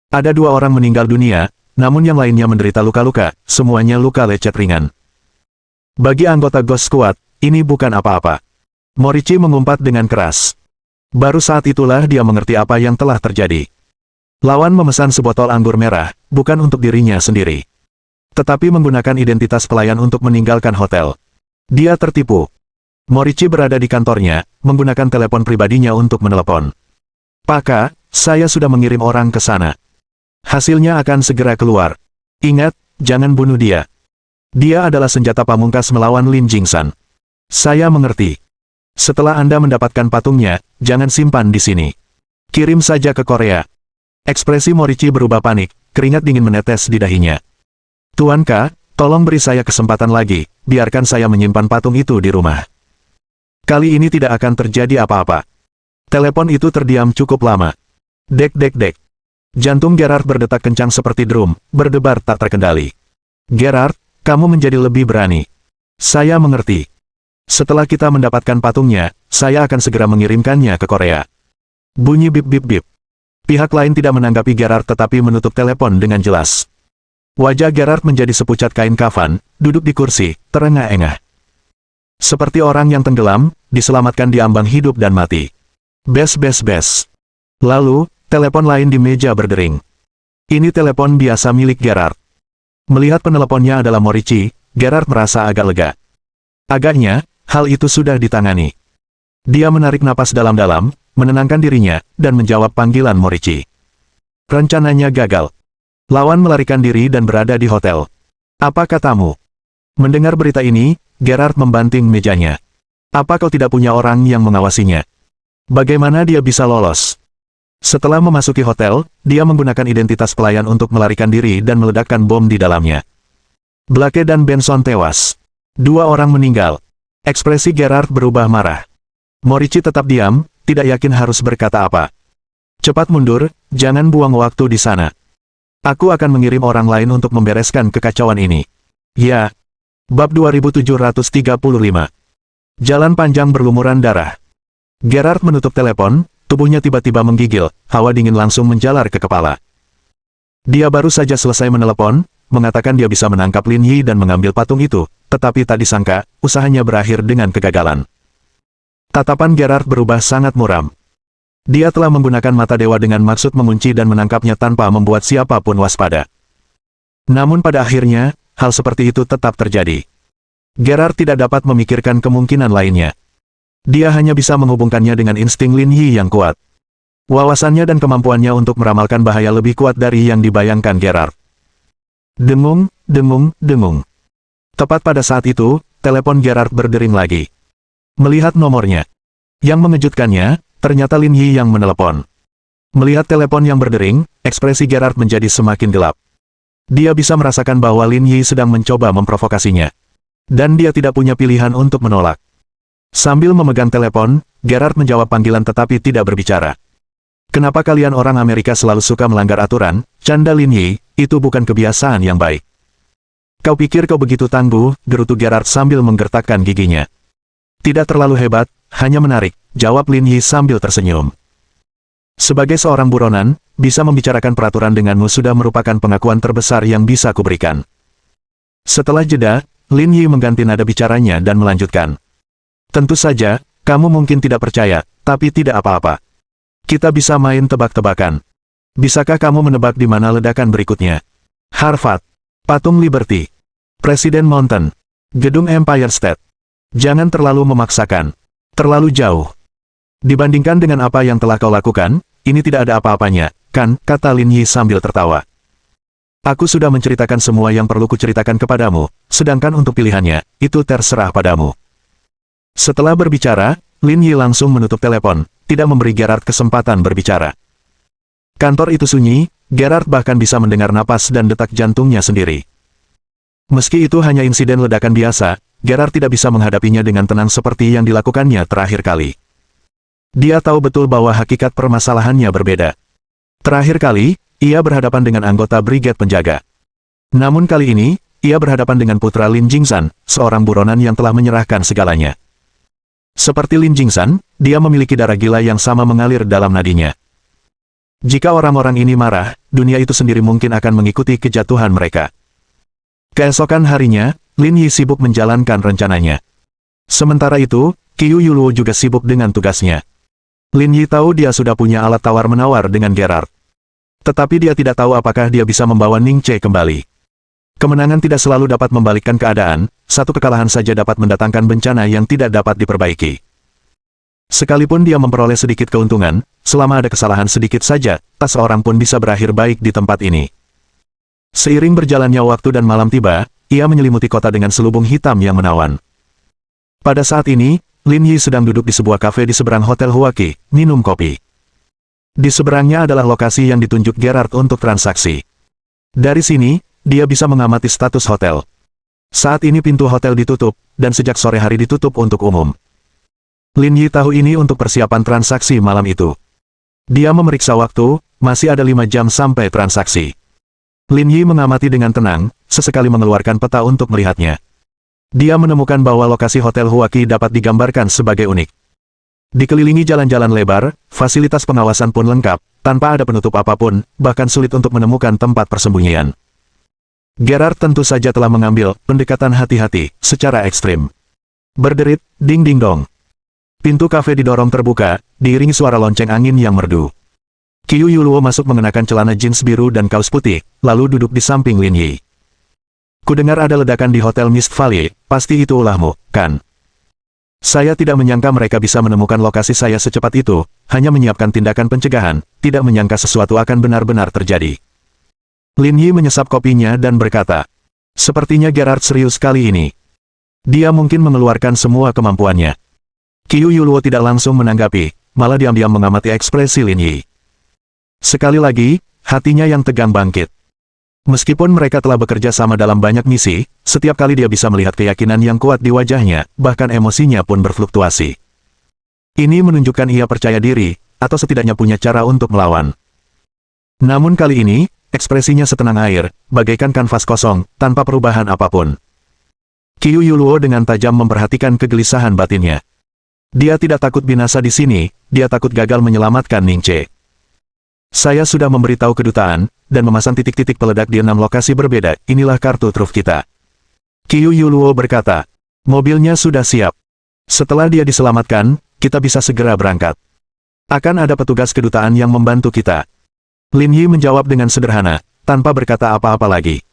Ada 2 orang meninggal dunia, namun yang lainnya menderita luka-luka, semuanya luka lecet ringan. Bagi anggota Ghost Squad, ini bukan apa-apa. Morichi mengumpat dengan keras. Baru saat itulah dia mengerti apa yang telah terjadi. Lawan memesan sebotol anggur merah, bukan untuk dirinya sendiri. Tetapi menggunakan identitas pelayan untuk meninggalkan hotel. Dia tertipu. Morichi berada di kantornya, menggunakan telepon pribadinya untuk menelepon. Paka, saya sudah mengirim orang ke sana. Hasilnya akan segera keluar. Ingat, jangan bunuh dia. Dia adalah senjata pamungkas melawan Lin Jingsan. Saya mengerti. Setelah Anda mendapatkan patungnya, jangan simpan di sini. Kirim saja ke Korea. Ekspresi Morichi berubah panik, keringat dingin menetes di dahinya. Tuan K, tolong beri saya kesempatan lagi, biarkan saya menyimpan patung itu di rumah. Kali ini tidak akan terjadi apa-apa. Telepon itu terdiam cukup lama. Dek dek dek. Jantung Gerard berdetak kencang seperti drum, berdebar tak terkendali. Gerard, kamu menjadi lebih berani. Saya mengerti. Setelah kita mendapatkan patungnya, saya akan segera mengirimkannya ke Korea. Bunyi bip bip bip. Pihak lain tidak menanggapi Gerard tetapi menutup telepon dengan jelas. Wajah Gerard menjadi sepucat kain kafan, duduk di kursi, terengah-engah. Seperti orang yang tenggelam, diselamatkan di ambang hidup dan mati. Bes bes bes. Lalu, telepon lain di meja berdering. Ini telepon biasa milik Gerard. Melihat peneleponnya adalah Morichi, Gerard merasa agak lega. Agaknya, hal itu sudah ditangani. Dia menarik napas dalam-dalam, menenangkan dirinya, dan menjawab panggilan Morichi. Rencananya gagal. Lawan melarikan diri dan berada di hotel. Apa katamu? Mendengar berita ini, Gerard membanting mejanya. Apa kau tidak punya orang yang mengawasinya? Bagaimana dia bisa lolos? Setelah memasuki hotel, dia menggunakan identitas pelayan untuk melarikan diri dan meledakkan bom di dalamnya. Blake dan Benson tewas. 2 orang meninggal. Ekspresi Gerard berubah marah. Morichi tetap diam, tidak yakin harus berkata apa. Cepat mundur, jangan buang waktu di sana. Aku akan mengirim orang lain untuk membereskan kekacauan ini. Ya. Bab 2735. Jalan panjang berlumuran darah. Gerard menutup telepon, tubuhnya tiba-tiba menggigil, hawa dingin langsung menjalar ke kepala. Dia baru saja selesai menelepon, mengatakan dia bisa menangkap Lin Yi dan mengambil patung itu, tetapi tak disangka, usahanya berakhir dengan kegagalan. Tatapan Gerard berubah sangat muram. Dia telah menggunakan mata dewa dengan maksud mengunci dan menangkapnya tanpa membuat siapapun waspada. Namun pada akhirnya, hal seperti itu tetap terjadi. Gerard tidak dapat memikirkan kemungkinan lainnya. Dia hanya bisa menghubungkannya dengan insting Lin Yi yang kuat. Wawasannya dan kemampuannya untuk meramalkan bahaya lebih kuat dari yang dibayangkan Gerard. Dengung, dengung, dengung. Tepat pada saat itu, telepon Gerard berdering lagi. Melihat nomornya. Yang mengejutkannya, ternyata Lin Yi yang menelepon. Melihat telepon yang berdering, ekspresi Gerard menjadi semakin gelap. Dia bisa merasakan bahwa Lin Yi sedang mencoba memprovokasinya. Dan dia tidak punya pilihan untuk menolak. Sambil memegang telepon, Gerard menjawab panggilan tetapi tidak berbicara. Kenapa kalian orang Amerika selalu suka melanggar aturan? Canda Lin Yi, itu bukan kebiasaan yang baik. Kau pikir kau begitu tangguh, gerutu Gerard sambil menggertakkan giginya. Tidak terlalu hebat, hanya menarik, jawab Lin Yi sambil tersenyum. Sebagai seorang buronan, bisa membicarakan peraturan denganmu sudah merupakan pengakuan terbesar yang bisa kuberikan. Setelah jeda, Lin Yi mengganti nada bicaranya dan melanjutkan. Tentu saja, kamu mungkin tidak percaya, tapi tidak apa-apa. Kita bisa main tebak-tebakan. Bisakah kamu menebak di mana ledakan berikutnya? Harvard, Patung Liberty, Presiden Mountain, Gedung Empire State. Jangan terlalu memaksakan. Terlalu jauh. Dibandingkan dengan apa yang telah kau lakukan, ini tidak ada apa-apanya, kan, kata Lin Yi sambil tertawa. Aku sudah menceritakan semua yang perlu kuceritakan kepadamu, sedangkan untuk pilihannya, itu terserah padamu. Setelah berbicara, Lin Yi langsung menutup telepon, tidak memberi Gerard kesempatan berbicara. Kantor itu sunyi, Gerard bahkan bisa mendengar napas dan detak jantungnya sendiri. Meski itu hanya insiden ledakan biasa, Gerard tidak bisa menghadapinya dengan tenang seperti yang dilakukannya terakhir kali. Dia tahu betul bahwa hakikat permasalahannya berbeda. Terakhir kali, ia berhadapan dengan anggota Brigade Penjaga. Namun kali ini, ia berhadapan dengan putra Lin Jingsan, seorang buronan yang telah menyerahkan segalanya. Seperti Lin Jingsan, dia memiliki darah gila yang sama mengalir dalam nadinya. Jika orang-orang ini marah, dunia itu sendiri mungkin akan mengikuti kejatuhan mereka. Keesokan harinya, Lin Yi sibuk menjalankan rencananya. Sementara itu, Qiu Yuluo juga sibuk dengan tugasnya. Lin Yi tahu dia sudah punya alat tawar-menawar dengan Gerard. Tetapi dia tidak tahu apakah dia bisa membawa Ning Che kembali. Kemenangan tidak selalu dapat membalikkan keadaan, satu kekalahan saja dapat mendatangkan bencana yang tidak dapat diperbaiki. Sekalipun dia memperoleh sedikit keuntungan, selama ada kesalahan sedikit saja, tak seorang pun bisa berakhir baik di tempat ini. Seiring berjalannya waktu dan malam tiba, ia menyelimuti kota dengan selubung hitam yang menawan. Pada saat ini, Lin Yi sedang duduk di sebuah kafe di seberang Hotel Huaqi, minum kopi. Di seberangnya adalah lokasi yang ditunjuk Gerard untuk transaksi. Dari sini, dia bisa mengamati status hotel. Saat ini pintu hotel ditutup, dan sejak sore hari ditutup untuk umum. Lin Yi tahu ini untuk persiapan transaksi malam itu. Dia memeriksa waktu, masih ada 5 jam sampai transaksi. Lin Yi mengamati dengan tenang, sesekali mengeluarkan peta untuk melihatnya. Dia menemukan bahwa lokasi Hotel Huaqi dapat digambarkan sebagai unik. Dikelilingi jalan-jalan lebar, fasilitas pengawasan pun lengkap, tanpa ada penutup apapun, bahkan sulit untuk menemukan tempat persembunyian. Gerard tentu saja telah mengambil pendekatan hati-hati, secara ekstrim. Berderit, ding-ding-dong. Pintu kafe didorong terbuka, diiringi suara lonceng angin yang merdu. Qiu Yuluo masuk mengenakan celana jeans biru dan kaos putih, lalu duduk di samping Lin Yi. Kudengar ada ledakan di Hotel Mist Valley, pasti itu ulahmu, kan? Saya tidak menyangka mereka bisa menemukan lokasi saya secepat itu, hanya menyiapkan tindakan pencegahan, tidak menyangka sesuatu akan benar-benar terjadi. Lin Yi menyesap kopinya dan berkata, sepertinya Gerard serius kali ini. Dia mungkin mengeluarkan semua kemampuannya. Qiu Yuluo tidak langsung menanggapi, malah diam-diam mengamati ekspresi Lin Yi. Sekali lagi, hatinya yang tegang bangkit. Meskipun mereka telah bekerja sama dalam banyak misi, setiap kali dia bisa melihat keyakinan yang kuat di wajahnya, bahkan emosinya pun berfluktuasi. Ini menunjukkan ia percaya diri, atau setidaknya punya cara untuk melawan. Namun kali ini, ekspresinya setenang air, bagaikan kanvas kosong, tanpa perubahan apapun. Qiu Yuluo dengan tajam memperhatikan kegelisahan batinnya. Dia tidak takut binasa di sini, dia takut gagal menyelamatkan Ning Che. Saya sudah memberitahu kedutaan, dan memasang titik-titik peledak di 6 lokasi berbeda, inilah kartu truf kita. Qiu Yuluo berkata, mobilnya sudah siap. Setelah dia diselamatkan, kita bisa segera berangkat. Akan ada petugas kedutaan yang membantu kita. Lin Yi menjawab dengan sederhana, tanpa berkata apa-apa lagi.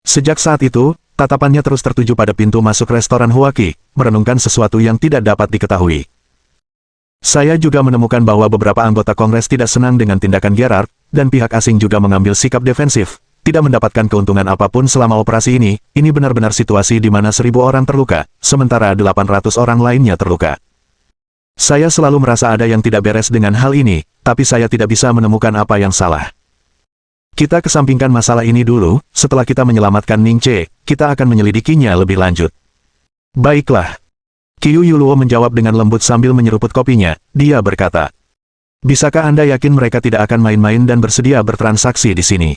Sejak saat itu, tatapannya terus tertuju pada pintu masuk restoran Huaqi, merenungkan sesuatu yang tidak dapat diketahui. Saya juga menemukan bahwa beberapa anggota Kongres tidak senang dengan tindakan Gerard, dan pihak asing juga mengambil sikap defensif, tidak mendapatkan keuntungan apapun selama operasi ini benar-benar situasi di mana 1.000 orang terluka, sementara 800 orang lainnya terluka. Saya selalu merasa ada yang tidak beres dengan hal ini, tapi saya tidak bisa menemukan apa yang salah. Kita kesampingkan masalah ini dulu, setelah kita menyelamatkan Ning Che, kita akan menyelidikinya lebih lanjut. Baiklah. Qiu Yuluo menjawab dengan lembut sambil menyeruput kopinya, dia berkata. Bisakah Anda yakin mereka tidak akan main-main dan bersedia bertransaksi di sini?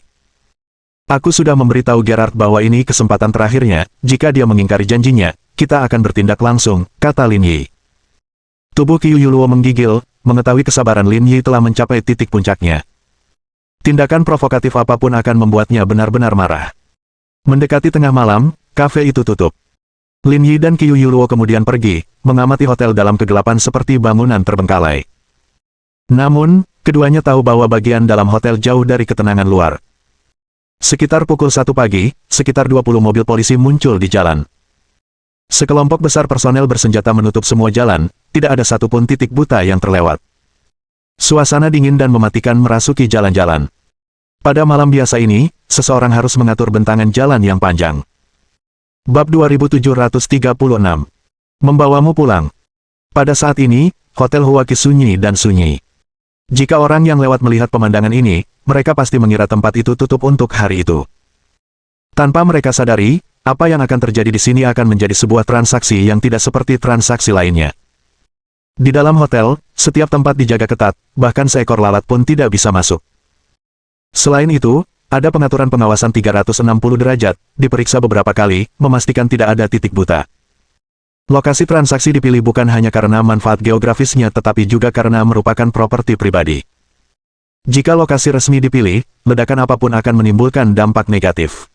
Aku sudah memberitahu Gerard bahwa ini kesempatan terakhirnya, jika dia mengingkari janjinya, kita akan bertindak langsung, kata Lin Yi. Tubuh Qiu Yuluo menggigil, mengetahui kesabaran Lin Yi telah mencapai titik puncaknya. Tindakan provokatif apapun akan membuatnya benar-benar marah. Mendekati tengah malam, kafe itu tutup. Lin Yi dan Qiu Yuluo kemudian pergi, mengamati hotel dalam kegelapan seperti bangunan terbengkalai. Namun, keduanya tahu bahwa bagian dalam hotel jauh dari ketenangan luar. Sekitar pukul 1 pagi, sekitar 20 mobil polisi muncul di jalan. Sekelompok besar personel bersenjata menutup semua jalan, tidak ada satupun titik buta yang terlewat. Suasana dingin dan mematikan merasuki jalan-jalan. Pada malam biasa ini, seseorang harus mengatur bentangan jalan yang panjang. Bab 2736. Membawamu pulang. Pada saat ini, Hotel Huaqi sunyi dan sunyi. Jika orang yang lewat melihat pemandangan ini, mereka pasti mengira tempat itu tutup untuk hari itu. Tanpa mereka sadari, apa yang akan terjadi di sini akan menjadi sebuah transaksi yang tidak seperti transaksi lainnya. Di dalam hotel, setiap tempat dijaga ketat, bahkan seekor lalat pun tidak bisa masuk. Selain itu, ada pengaturan pengawasan 360 derajat, diperiksa beberapa kali, memastikan tidak ada titik buta. Lokasi transaksi dipilih bukan hanya karena manfaat geografisnya tetapi juga karena merupakan properti pribadi. Jika lokasi resmi dipilih, ledakan apapun akan menimbulkan dampak negatif.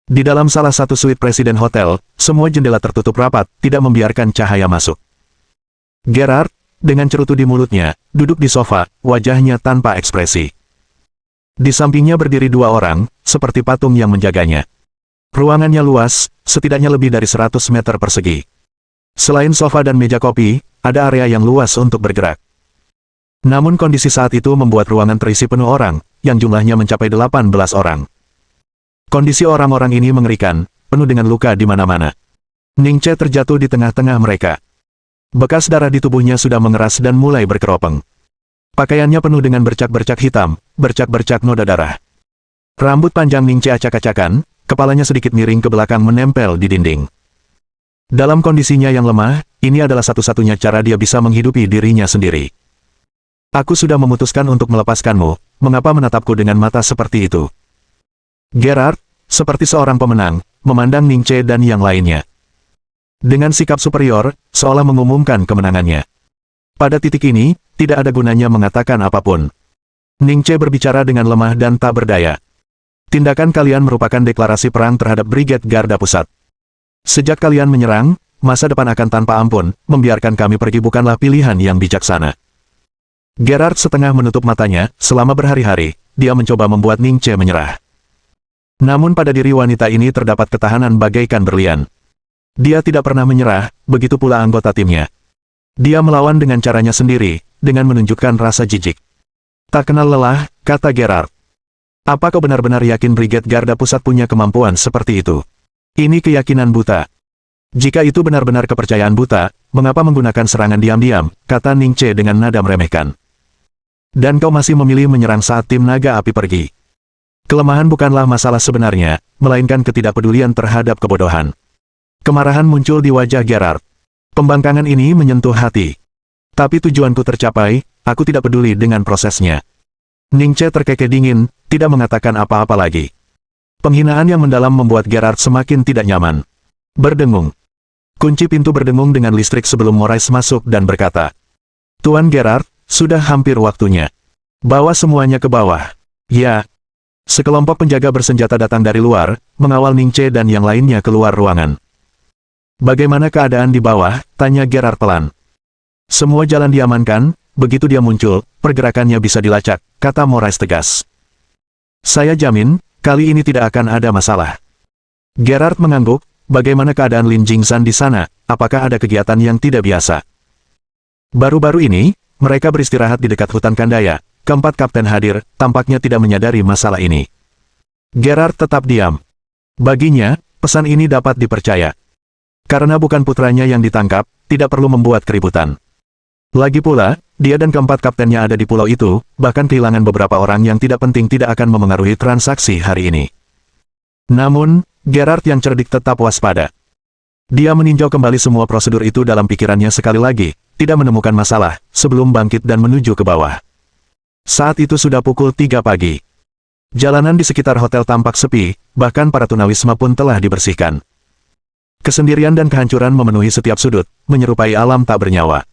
Di dalam salah satu suite Presiden Hotel, semua jendela tertutup rapat, tidak membiarkan cahaya masuk. Gerard, dengan cerutu di mulutnya, duduk di sofa, wajahnya tanpa ekspresi. Di sampingnya berdiri dua orang, seperti patung yang menjaganya. Ruangannya luas, setidaknya lebih dari 100 meter persegi. Selain sofa dan meja kopi, ada area yang luas untuk bergerak. Namun kondisi saat itu membuat ruangan terisi penuh orang, yang jumlahnya mencapai 18 orang. Kondisi orang-orang ini mengerikan, penuh dengan luka di mana-mana. Ning Che terjatuh di tengah-tengah mereka. Bekas darah di tubuhnya sudah mengeras dan mulai berkeropeng. Pakaiannya penuh dengan bercak-bercak hitam, bercak-bercak noda darah. Rambut panjang Ning Che acak-acakan, kepalanya sedikit miring ke belakang menempel di dinding. Dalam kondisinya yang lemah, ini adalah satu-satunya cara dia bisa menghidupi dirinya sendiri. Aku sudah memutuskan untuk melepaskanmu, mengapa menatapku dengan mata seperti itu? Gerard, seperti seorang pemenang, memandang Ning Che dan yang lainnya. Dengan sikap superior, seolah mengumumkan kemenangannya. Pada titik ini, tidak ada gunanya mengatakan apapun. Ning Che berbicara dengan lemah dan tak berdaya. Tindakan kalian merupakan deklarasi perang terhadap Brigade Garda Pusat. Sejak kalian menyerang, masa depan akan tanpa ampun, membiarkan kami pergi bukanlah pilihan yang bijaksana. Gerard setengah menutup matanya, selama berhari-hari, dia mencoba membuat Ning Che menyerah. Namun pada diri wanita ini terdapat ketahanan bagaikan berlian. Dia tidak pernah menyerah, begitu pula anggota timnya. Dia melawan dengan caranya sendiri, dengan menunjukkan rasa jijik. Tak kenal lelah, kata Gerard. Apa kau benar-benar yakin Brigade Garda Pusat punya kemampuan seperti itu? Ini keyakinan buta. Jika itu benar-benar kepercayaan buta, mengapa menggunakan serangan diam-diam, kata Ning Che dengan nada meremehkan. Dan kau masih memilih menyerang saat tim naga api pergi. Kelemahan bukanlah masalah sebenarnya, melainkan ketidakpedulian terhadap kebodohan. Kemarahan muncul di wajah Gerard. Pembangkangan ini menyentuh hati. Tapi tujuanku tercapai, aku tidak peduli dengan prosesnya. Ning Che terkekeh dingin, tidak mengatakan apa-apa lagi. Penghinaan yang mendalam membuat Gerard semakin tidak nyaman. Berdengung. Kunci pintu berdengung dengan listrik sebelum Morais masuk dan berkata, Tuan Gerard, sudah hampir waktunya. Bawa semuanya ke bawah. Ya. Sekelompok penjaga bersenjata datang dari luar, mengawal Ning Che dan yang lainnya keluar ruangan. Bagaimana keadaan di bawah? Tanya Gerard pelan. Semua jalan diamankan, begitu dia muncul, pergerakannya bisa dilacak, kata Morais tegas. Saya jamin, kali ini tidak akan ada masalah. Gerard mengangguk, bagaimana keadaan Lin Jingzhan di sana, apakah ada kegiatan yang tidak biasa? Baru-baru ini, mereka beristirahat di dekat hutan Kandaya, keempat kapten hadir, tampaknya tidak menyadari masalah ini. Gerard tetap diam. Baginya, pesan ini dapat dipercaya. Karena bukan putranya yang ditangkap, tidak perlu membuat keributan. Lagi pula, dia dan keempat kaptennya ada di pulau itu, bahkan kehilangan beberapa orang yang tidak penting tidak akan memengaruhi transaksi hari ini. Namun, Gerard yang cerdik tetap waspada. Dia meninjau kembali semua prosedur itu dalam pikirannya sekali lagi, tidak menemukan masalah, sebelum bangkit dan menuju ke bawah. Saat itu sudah pukul 3 pagi. Jalanan di sekitar hotel tampak sepi, bahkan para tunawisma pun telah dibersihkan. Kesendirian dan kehancuran memenuhi setiap sudut, menyerupai alam tak bernyawa.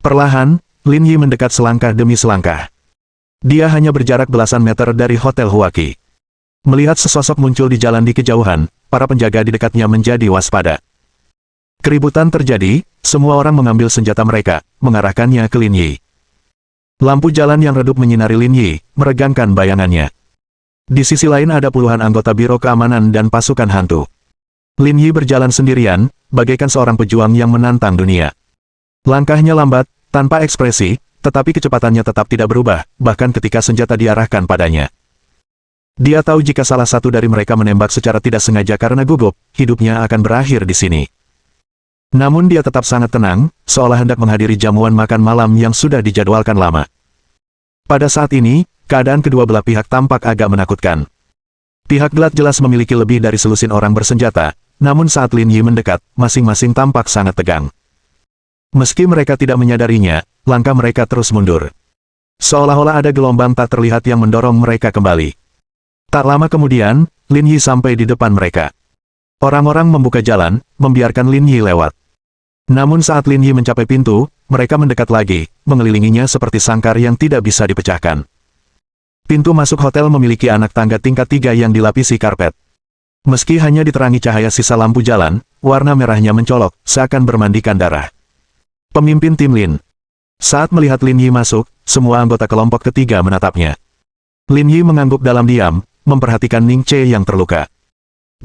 Perlahan, Lin Yi mendekat selangkah demi selangkah. Dia hanya berjarak belasan meter dari Hotel Huaki. Melihat sesosok muncul di jalan di kejauhan, para penjaga di dekatnya menjadi waspada. Keributan terjadi, semua orang mengambil senjata mereka, mengarahkannya ke Lin Yi. Lampu jalan yang redup menyinari Lin Yi, meregangkan bayangannya. Di sisi lain ada puluhan anggota Biro Keamanan dan pasukan hantu. Lin Yi berjalan sendirian, bagaikan seorang pejuang yang menantang dunia. Langkahnya lambat, tanpa ekspresi, tetapi kecepatannya tetap tidak berubah, bahkan ketika senjata diarahkan padanya. Dia tahu jika salah satu dari mereka menembak secara tidak sengaja karena gugup, hidupnya akan berakhir di sini. Namun dia tetap sangat tenang, seolah hendak menghadiri jamuan makan malam yang sudah dijadwalkan lama. Pada saat ini, keadaan kedua belah pihak tampak agak menakutkan. Pihak Gelat jelas memiliki lebih dari selusin orang bersenjata, namun saat Lin Yi mendekat, masing-masing tampak sangat tegang. Meski mereka tidak menyadarinya, langkah mereka terus mundur. Seolah-olah ada gelombang tak terlihat yang mendorong mereka kembali. Tak lama kemudian, Lin Yi sampai di depan mereka. Orang-orang membuka jalan, membiarkan Lin Yi lewat. Namun saat Lin Yi mencapai pintu, mereka mendekat lagi, mengelilinginya seperti sangkar yang tidak bisa dipecahkan. Pintu masuk hotel memiliki anak tangga tingkat 3 yang dilapisi karpet. Meski hanya diterangi cahaya sisa lampu jalan, warna merahnya mencolok, seakan bermandikan darah. Pemimpin tim Lin. Saat melihat Lin Yi masuk, semua anggota kelompok ketiga menatapnya. Lin Yi mengangguk dalam diam, memperhatikan Ning Che yang terluka.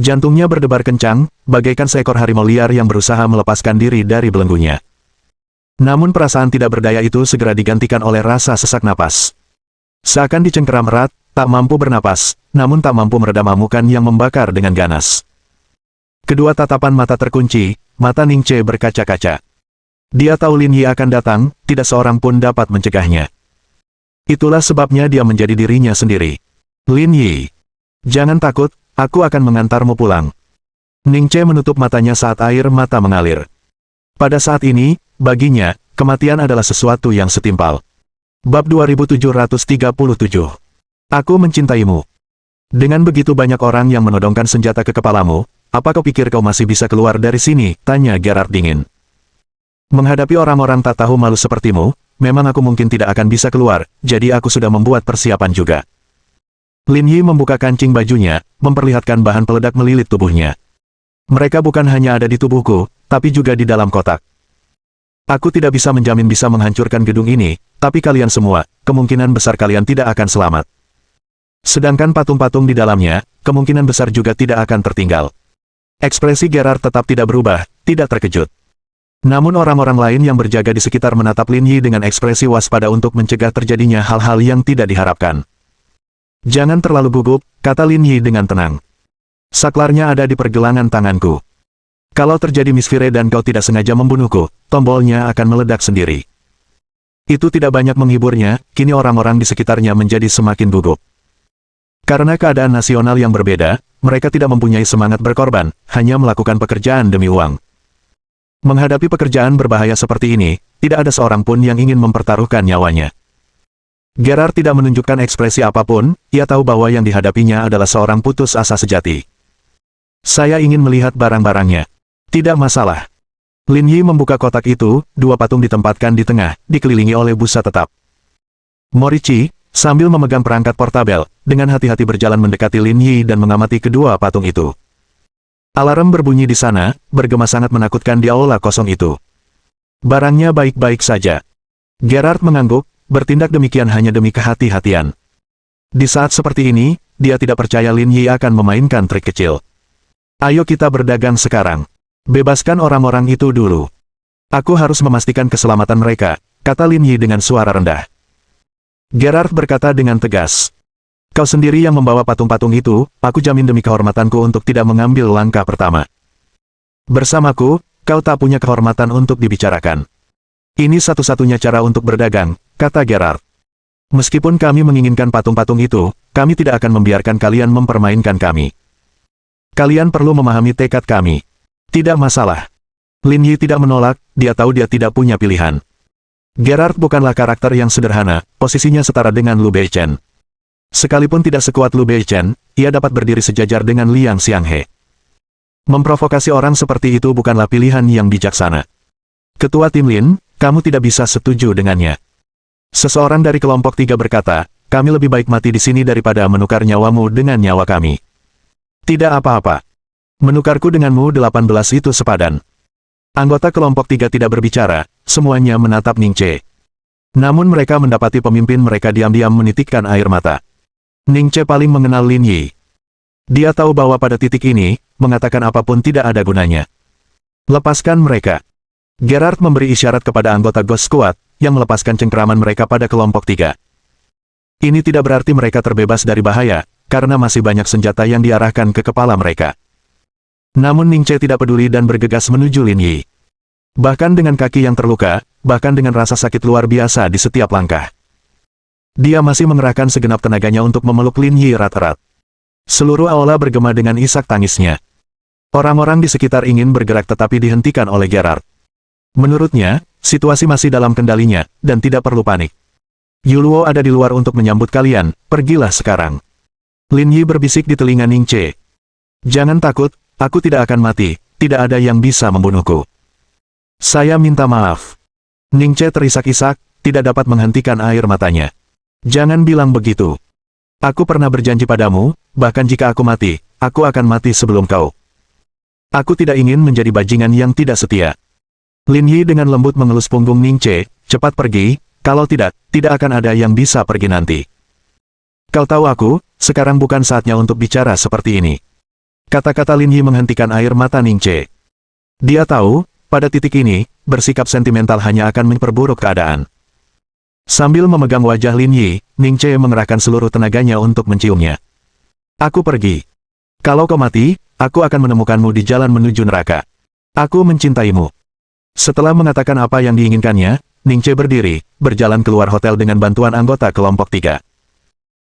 Jantungnya berdebar kencang, bagaikan seekor harimau liar yang berusaha melepaskan diri dari belenggunya. Namun perasaan tidak berdaya itu segera digantikan oleh rasa sesak napas. Seakan dicengkeram erat, tak mampu bernapas, namun tak mampu meredam amukan yang membakar dengan ganas. Kedua tatapan mata terkunci, mata Ning Che berkaca-kaca. Dia tahu Lin Yi akan datang, tidak seorang pun dapat mencegahnya. Itulah sebabnya dia menjadi dirinya sendiri. Lin Yi, jangan takut, aku akan mengantarmu pulang. Ning Che menutup matanya saat air mata mengalir. Pada saat ini, baginya, kematian adalah sesuatu yang setimpal. Bab 2737. Aku mencintaimu. Dengan begitu banyak orang yang menodongkan senjata ke kepalamu, apa kau pikir kau masih bisa keluar dari sini? Tanya Gerard dingin. Menghadapi orang-orang tak tahu malu sepertimu, memang aku mungkin tidak akan bisa keluar, jadi aku sudah membuat persiapan juga. Lin Yi membuka kancing bajunya, memperlihatkan bahan peledak melilit tubuhnya. Mereka bukan hanya ada di tubuhku, tapi juga di dalam kotak. Aku tidak bisa menjamin bisa menghancurkan gedung ini, tapi kalian semua, kemungkinan besar kalian tidak akan selamat. Sedangkan patung-patung di dalamnya, kemungkinan besar juga tidak akan tertinggal. Ekspresi Gerard tetap tidak berubah, tidak terkejut. Namun orang-orang lain yang berjaga di sekitar menatap Lin Yi dengan ekspresi waspada untuk mencegah terjadinya hal-hal yang tidak diharapkan. Jangan terlalu gugup, kata Lin Yi dengan tenang. Saklarnya ada di pergelangan tanganku. Kalau terjadi misfire dan kau tidak sengaja membunuhku, tombolnya akan meledak sendiri. Itu tidak banyak menghiburnya, kini orang-orang di sekitarnya menjadi semakin gugup. Karena keadaan nasional yang berbeda, mereka tidak mempunyai semangat berkorban, hanya melakukan pekerjaan demi uang. Menghadapi pekerjaan berbahaya seperti ini, tidak ada seorang pun yang ingin mempertaruhkan nyawanya. Gerard tidak menunjukkan ekspresi apapun, ia tahu bahwa yang dihadapinya adalah seorang putus asa sejati. Saya ingin melihat barang-barangnya. Tidak masalah. Lin Yi membuka kotak itu, dua patung ditempatkan di tengah, dikelilingi oleh busa tetap. Morichi, sambil memegang perangkat portabel, dengan hati-hati berjalan mendekati Lin Yi dan mengamati kedua patung itu. Alarm berbunyi di sana, bergema sangat menakutkan di aula kosong itu. Barangnya baik-baik saja. Gerard mengangguk, bertindak demikian hanya demi kehati-hatian. Di saat seperti ini, dia tidak percaya Lin Yi akan memainkan trik kecil. Ayo kita berdagang sekarang. Bebaskan orang-orang itu dulu. Aku harus memastikan keselamatan mereka, kata Lin Yi dengan suara rendah. Gerard berkata dengan tegas. Kau sendiri yang membawa patung-patung itu, aku jamin demi kehormatanku untuk tidak mengambil langkah pertama. Bersamaku, kau tak punya kehormatan untuk dibicarakan. Ini satu-satunya cara untuk berdagang, kata Gerard. Meskipun kami menginginkan patung-patung itu, kami tidak akan membiarkan kalian mempermainkan kami. Kalian perlu memahami tekad kami. Tidak masalah. Lin Yi tidak menolak, dia tahu dia tidak punya pilihan. Gerard bukanlah karakter yang sederhana, posisinya setara dengan Lu Beichen. Sekalipun tidak sekuat Lu Beichen, ia dapat berdiri sejajar dengan Liang Xianghe. Memprovokasi orang seperti itu bukanlah pilihan yang bijaksana. Ketua Tim Lin, kamu tidak bisa setuju dengannya. Seseorang dari kelompok 3 berkata, kami lebih baik mati di sini daripada menukar nyawamu dengan nyawa kami. Tidak apa-apa. Menukarku denganmu 18 itu sepadan. Anggota kelompok 3 tidak berbicara, semuanya menatap Ning Che. Namun mereka mendapati pemimpin mereka diam-diam menitikkan air mata. Ning Che paling mengenal Lin Yi. Dia tahu bahwa pada titik ini, mengatakan apapun tidak ada gunanya. Lepaskan mereka. Gerard memberi isyarat kepada anggota Ghost Squad, yang melepaskan cengkeraman mereka pada kelompok 3. Ini tidak berarti mereka terbebas dari bahaya, karena masih banyak senjata yang diarahkan ke kepala mereka. Namun Ning Che tidak peduli dan bergegas menuju Lin Yi. Bahkan dengan kaki yang terluka, bahkan dengan rasa sakit luar biasa di setiap langkah. Dia masih mengerahkan segenap tenaganya untuk memeluk Lin Yi erat-erat. Seluruh aula bergema dengan isak tangisnya. Orang-orang di sekitar ingin bergerak tetapi dihentikan oleh Gerard. Menurutnya, situasi masih dalam kendalinya, dan tidak perlu panik. Yuluo ada di luar untuk menyambut kalian, pergilah sekarang. Lin Yi berbisik di telinga Ning Che. Jangan takut, aku tidak akan mati, tidak ada yang bisa membunuhku. Saya minta maaf. Ning Che terisak-isak, tidak dapat menghentikan air matanya. Jangan bilang begitu. Aku pernah berjanji padamu, bahkan jika aku mati, aku akan mati sebelum kau. Aku tidak ingin menjadi bajingan yang tidak setia. Lin Yi dengan lembut mengelus punggung Ning Che, cepat pergi, kalau tidak, tidak akan ada yang bisa pergi nanti. Kau tahu aku, sekarang bukan saatnya untuk bicara seperti ini. Kata-kata Lin Yi menghentikan air mata Ning Che. Dia tahu, pada titik ini, bersikap sentimental hanya akan memperburuk keadaan. Sambil memegang wajah Lin Yi, Ning Che mengerahkan seluruh tenaganya untuk menciumnya. Aku pergi. Kalau kau mati, aku akan menemukanmu di jalan menuju neraka. Aku mencintaimu. Setelah mengatakan apa yang diinginkannya, Ning Che berdiri, berjalan keluar hotel dengan bantuan anggota kelompok 3.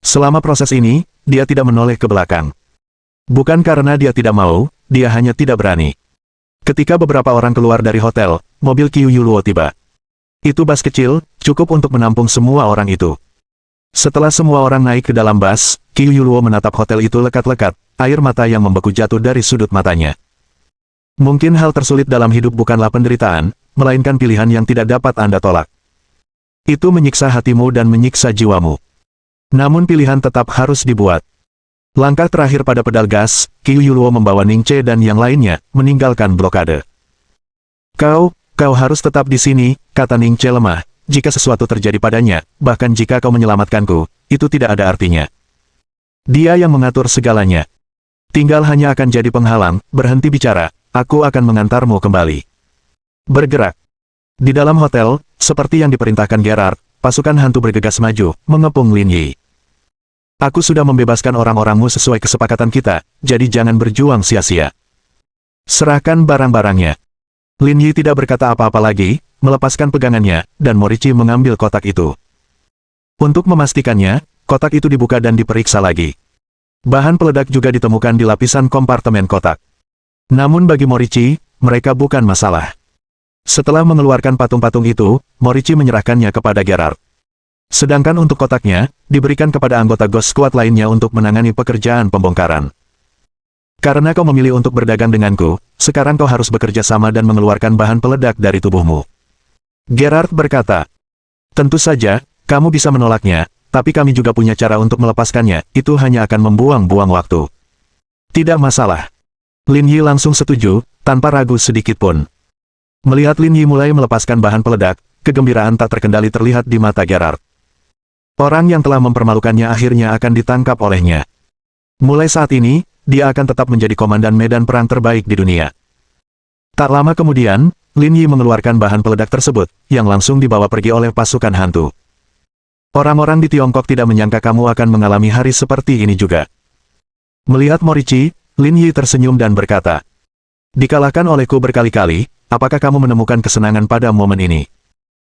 Selama proses ini, dia tidak menoleh ke belakang. Bukan karena dia tidak mau, dia hanya tidak berani. Ketika beberapa orang keluar dari hotel, mobil Qiu Yuluo tiba. Itu bus kecil, cukup untuk menampung semua orang itu. Setelah semua orang naik ke dalam bus, Qiu Yuluo menatap hotel itu lekat-lekat, air mata yang membeku jatuh dari sudut matanya. Mungkin hal tersulit dalam hidup bukanlah penderitaan, melainkan pilihan yang tidak dapat Anda tolak. Itu menyiksa hatimu dan menyiksa jiwamu. Namun pilihan tetap harus dibuat. Langkah terakhir pada pedal gas, Qiu Yuluo membawa Ning Che dan yang lainnya, meninggalkan blokade. Kau harus tetap di sini, kata Ning Che lemah. Jika sesuatu terjadi padanya, bahkan jika kau menyelamatkanku, itu tidak ada artinya. Dia yang mengatur segalanya. Tinggal hanya akan jadi penghalang, berhenti bicara, aku akan mengantarmu kembali. Bergerak. Di dalam hotel, seperti yang diperintahkan Gerard, pasukan hantu bergegas maju, mengepung Lin Yi. Aku sudah membebaskan orang-orangmu sesuai kesepakatan kita, jadi jangan berjuang sia-sia. Serahkan barang-barangnya. Lin Yi tidak berkata apa-apa lagi, melepaskan pegangannya, dan Morichi mengambil kotak itu. Untuk memastikannya, kotak itu dibuka dan diperiksa lagi. Bahan peledak juga ditemukan di lapisan kompartemen kotak. Namun bagi Morichi, mereka bukan masalah. Setelah mengeluarkan patung-patung itu, Morichi menyerahkannya kepada Gerard. Sedangkan untuk kotaknya, diberikan kepada anggota Ghost Squad lainnya untuk menangani pekerjaan pembongkaran. Karena kau memilih untuk berdagang denganku, sekarang kau harus bekerja sama dan mengeluarkan bahan peledak dari tubuhmu. Gerard berkata, tentu saja, kamu bisa menolaknya, tapi kami juga punya cara untuk melepaskannya, itu hanya akan membuang-buang waktu. Tidak masalah. Lin Yi langsung setuju, tanpa ragu sedikit pun. Melihat Lin Yi mulai melepaskan bahan peledak, kegembiraan tak terkendali terlihat di mata Gerard. Orang yang telah mempermalukannya akhirnya akan ditangkap olehnya. Mulai saat ini, dia akan tetap menjadi komandan medan perang terbaik di dunia. Tak lama kemudian, Lin Yi mengeluarkan bahan peledak tersebut, yang langsung dibawa pergi oleh pasukan hantu. Orang-orang di Tiongkok tidak menyangka kamu akan mengalami hari seperti ini juga. Melihat Morichi, Lin Yi tersenyum dan berkata, dikalahkan olehku berkali-kali, apakah kamu menemukan kesenangan pada momen ini?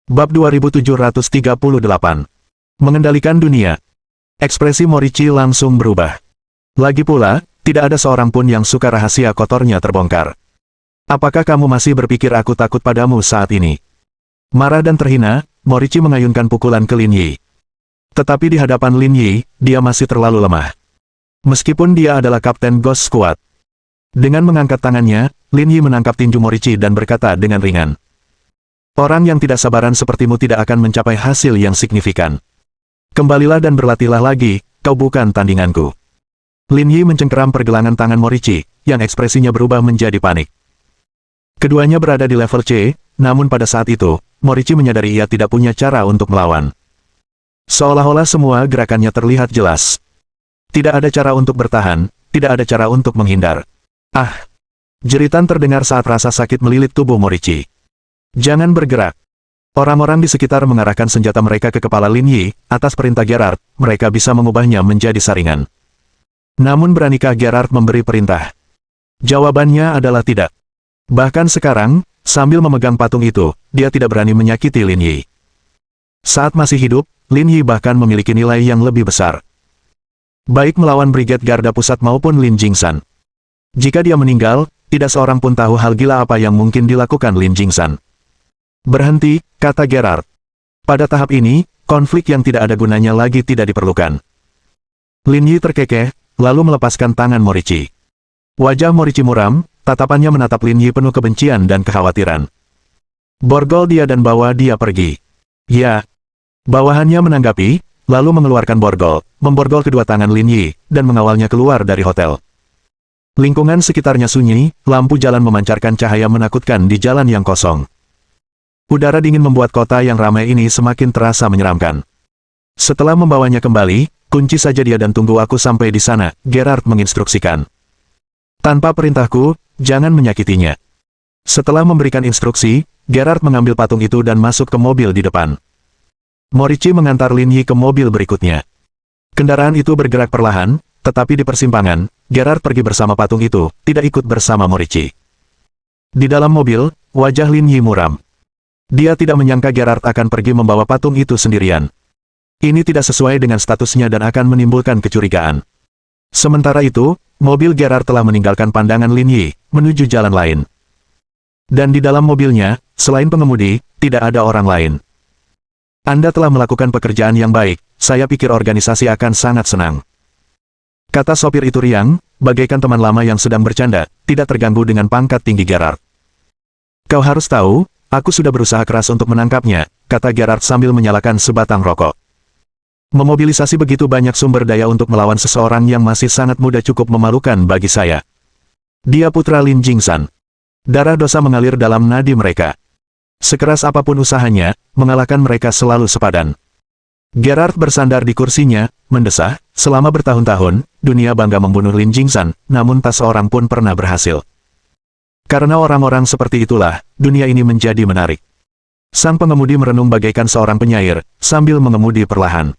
Bab 2738. Mengendalikan dunia. Ekspresi Morichi langsung berubah. Lagi pula, tidak ada seorang pun yang suka rahasia kotornya terbongkar. Apakah kamu masih berpikir aku takut padamu saat ini? Marah dan terhina, Morichi mengayunkan pukulan ke Lin Yi. Tetapi di hadapan Lin Yi, dia masih terlalu lemah. Meskipun dia adalah kapten Ghost Squad. Dengan mengangkat tangannya, Lin Yi menangkap tinju Morichi dan berkata dengan ringan. Orang yang tidak sabaran sepertimu tidak akan mencapai hasil yang signifikan. Kembalilah dan berlatihlah lagi, kau bukan tandinganku. Lin Yi mencengkeram pergelangan tangan Morichi, yang ekspresinya berubah menjadi panik. Keduanya berada di level C, namun pada saat itu, Morichi menyadari ia tidak punya cara untuk melawan. Seolah-olah semua gerakannya terlihat jelas. Tidak ada cara untuk bertahan, tidak ada cara untuk menghindar. Ah! Jeritan terdengar saat rasa sakit melilit tubuh Morichi. Jangan bergerak. Orang-orang di sekitar mengarahkan senjata mereka ke kepala Lin Yi, atas perintah Gerard, mereka bisa mengubahnya menjadi saringan. Namun beranikah Gerard memberi perintah? Jawabannya adalah tidak. Bahkan sekarang, sambil memegang patung itu, dia tidak berani menyakiti Lin Yi. Saat masih hidup, Lin Yi bahkan memiliki nilai yang lebih besar. Baik melawan Brigade Garda Pusat maupun Lin Jingsan. Jika dia meninggal, tidak seorang pun tahu hal gila apa yang mungkin dilakukan Lin Jingsan. Berhenti, kata Gerard. Pada tahap ini, konflik yang tidak ada gunanya lagi tidak diperlukan. Lin Yi terkekeh, lalu melepaskan tangan Morichi. Wajah Morichi muram, tatapannya menatap Lin Yi penuh kebencian dan kekhawatiran. Borgol dia dan bawa dia pergi. Ya. Bawahannya menanggapi, lalu mengeluarkan borgol, memborgol kedua tangan Lin Yi, dan mengawalnya keluar dari hotel. Lingkungan sekitarnya sunyi, lampu jalan memancarkan cahaya menakutkan di jalan yang kosong. Udara dingin membuat kota yang ramai ini semakin terasa menyeramkan. Setelah membawanya kembali, kunci saja dia dan tunggu aku sampai di sana, Gerard menginstruksikan. Tanpa perintahku, jangan menyakitinya. Setelah memberikan instruksi, Gerard mengambil patung itu dan masuk ke mobil di depan. Morici mengantar Lin Yi ke mobil berikutnya. Kendaraan itu bergerak perlahan, tetapi di persimpangan, Gerard pergi bersama patung itu, tidak ikut bersama Morici. Di dalam mobil, wajah Lin Yi muram. Dia tidak menyangka Gerard akan pergi membawa patung itu sendirian. Ini tidak sesuai dengan statusnya dan akan menimbulkan kecurigaan. Sementara itu, mobil Gerard telah meninggalkan pandangan Lin Yi, menuju jalan lain. Dan di dalam mobilnya, selain pengemudi, tidak ada orang lain. Anda telah melakukan pekerjaan yang baik, saya pikir organisasi akan sangat senang. Kata sopir itu riang, bagaikan teman lama yang sedang bercanda, tidak terganggu dengan pangkat tinggi Gerard. Kau harus tahu, aku sudah berusaha keras untuk menangkapnya, kata Gerard sambil menyalakan sebatang rokok. Memobilisasi begitu banyak sumber daya untuk melawan seseorang yang masih sangat muda cukup memalukan bagi saya. Dia putra Lin Jingsan. Darah dosa mengalir dalam nadi mereka. Sekeras apapun usahanya, mengalahkan mereka selalu sepadan. Gerard bersandar di kursinya, mendesah, selama bertahun-tahun, dunia bangga membunuh Lin Jingsan, namun tak seorang pun pernah berhasil. Karena orang-orang seperti itulah, dunia ini menjadi menarik. Sang pengemudi merenung bagaikan seorang penyair, sambil mengemudi perlahan.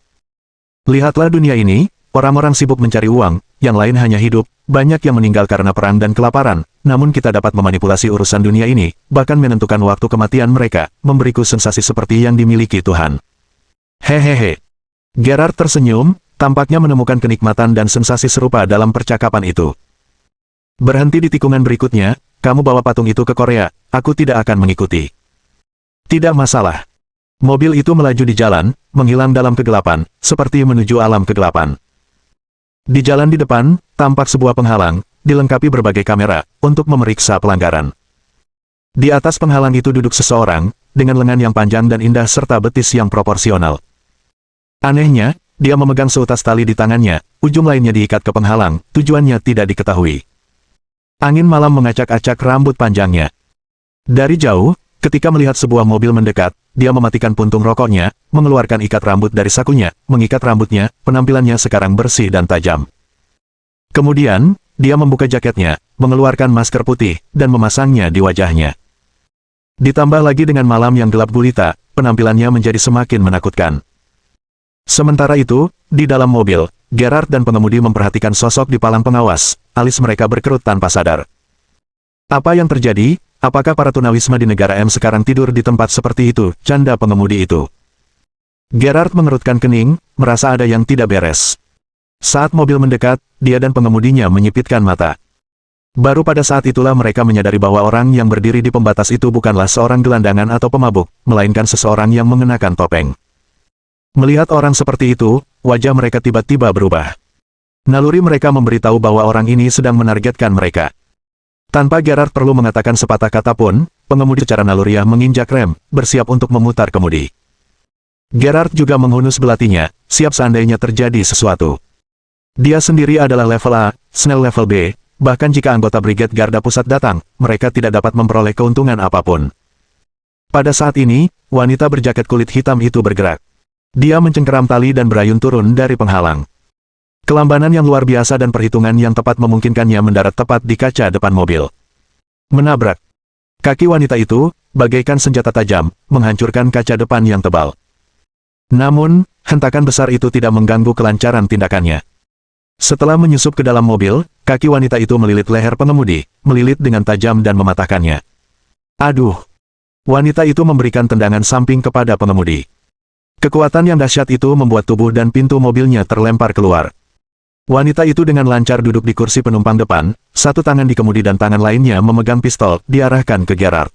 Lihatlah dunia ini, orang-orang sibuk mencari uang, yang lain hanya hidup, banyak yang meninggal karena perang dan kelaparan, namun kita dapat memanipulasi urusan dunia ini, bahkan menentukan waktu kematian mereka, memberiku sensasi seperti yang dimiliki Tuhan. Hehehe. Gerard tersenyum, tampaknya menemukan kenikmatan dan sensasi serupa dalam percakapan itu. Berhenti di tikungan berikutnya, kamu bawa patung itu ke Korea, aku tidak akan mengikuti. Tidak masalah. Mobil itu melaju di jalan, menghilang dalam kegelapan, seperti menuju alam kegelapan. Di jalan di depan, tampak sebuah penghalang, dilengkapi berbagai kamera, untuk memeriksa pelanggaran. Di atas penghalang itu duduk seseorang, dengan lengan yang panjang dan indah serta betis yang proporsional. Anehnya, dia memegang seutas tali di tangannya, ujung lainnya diikat ke penghalang, tujuannya tidak diketahui. Angin malam mengacak-acak rambut panjangnya. Dari jauh, ketika melihat sebuah mobil mendekat, dia mematikan puntung rokoknya, mengeluarkan ikat rambut dari sakunya, mengikat rambutnya, penampilannya sekarang bersih dan tajam. Kemudian, dia membuka jaketnya, mengeluarkan masker putih, dan memasangnya di wajahnya. Ditambah lagi dengan malam yang gelap gulita, penampilannya menjadi semakin menakutkan. Sementara itu, di dalam mobil, Gerard dan pengemudi memperhatikan sosok di palang pengawas, alis mereka berkerut tanpa sadar. Apa yang terjadi? Apakah para tunawisma di negara M sekarang tidur di tempat seperti itu, canda pengemudi itu. Gerard mengerutkan kening, merasa ada yang tidak beres. Saat mobil mendekat, dia dan pengemudinya menyipitkan mata. Baru pada saat itulah mereka menyadari bahwa orang yang berdiri di pembatas itu bukanlah seorang gelandangan atau pemabuk, melainkan seseorang yang mengenakan topeng. Melihat orang seperti itu, wajah mereka tiba-tiba berubah. Naluri mereka memberitahu bahwa orang ini sedang menargetkan mereka. Tanpa Gerard perlu mengatakan sepatah kata pun, pengemudi secara naluriah menginjak rem, bersiap untuk memutar kemudi. Gerard juga menghunus belatinya, siap seandainya terjadi sesuatu. Dia sendiri adalah level A, Snell level B, bahkan jika anggota Brigade Garda Pusat datang, mereka tidak dapat memperoleh keuntungan apapun. Pada saat ini, wanita berjaket kulit hitam itu bergerak. Dia mencengkeram tali dan berayun turun dari penghalang. Kelambanan yang luar biasa dan perhitungan yang tepat memungkinkannya mendarat tepat di kaca depan mobil. Menabrak. Kaki wanita itu, bagaikan senjata tajam, menghancurkan kaca depan yang tebal. Namun, hentakan besar itu tidak mengganggu kelancaran tindakannya. Setelah menyusup ke dalam mobil, kaki wanita itu melilit leher pengemudi, melilit dengan tajam dan mematahkannya. Aduh! Wanita itu memberikan tendangan samping kepada pengemudi. Kekuatan yang dahsyat itu membuat tubuh dan pintu mobilnya terlempar keluar. Wanita itu dengan lancar duduk di kursi penumpang depan, satu tangan di kemudi dan tangan lainnya memegang pistol, diarahkan ke Gerard.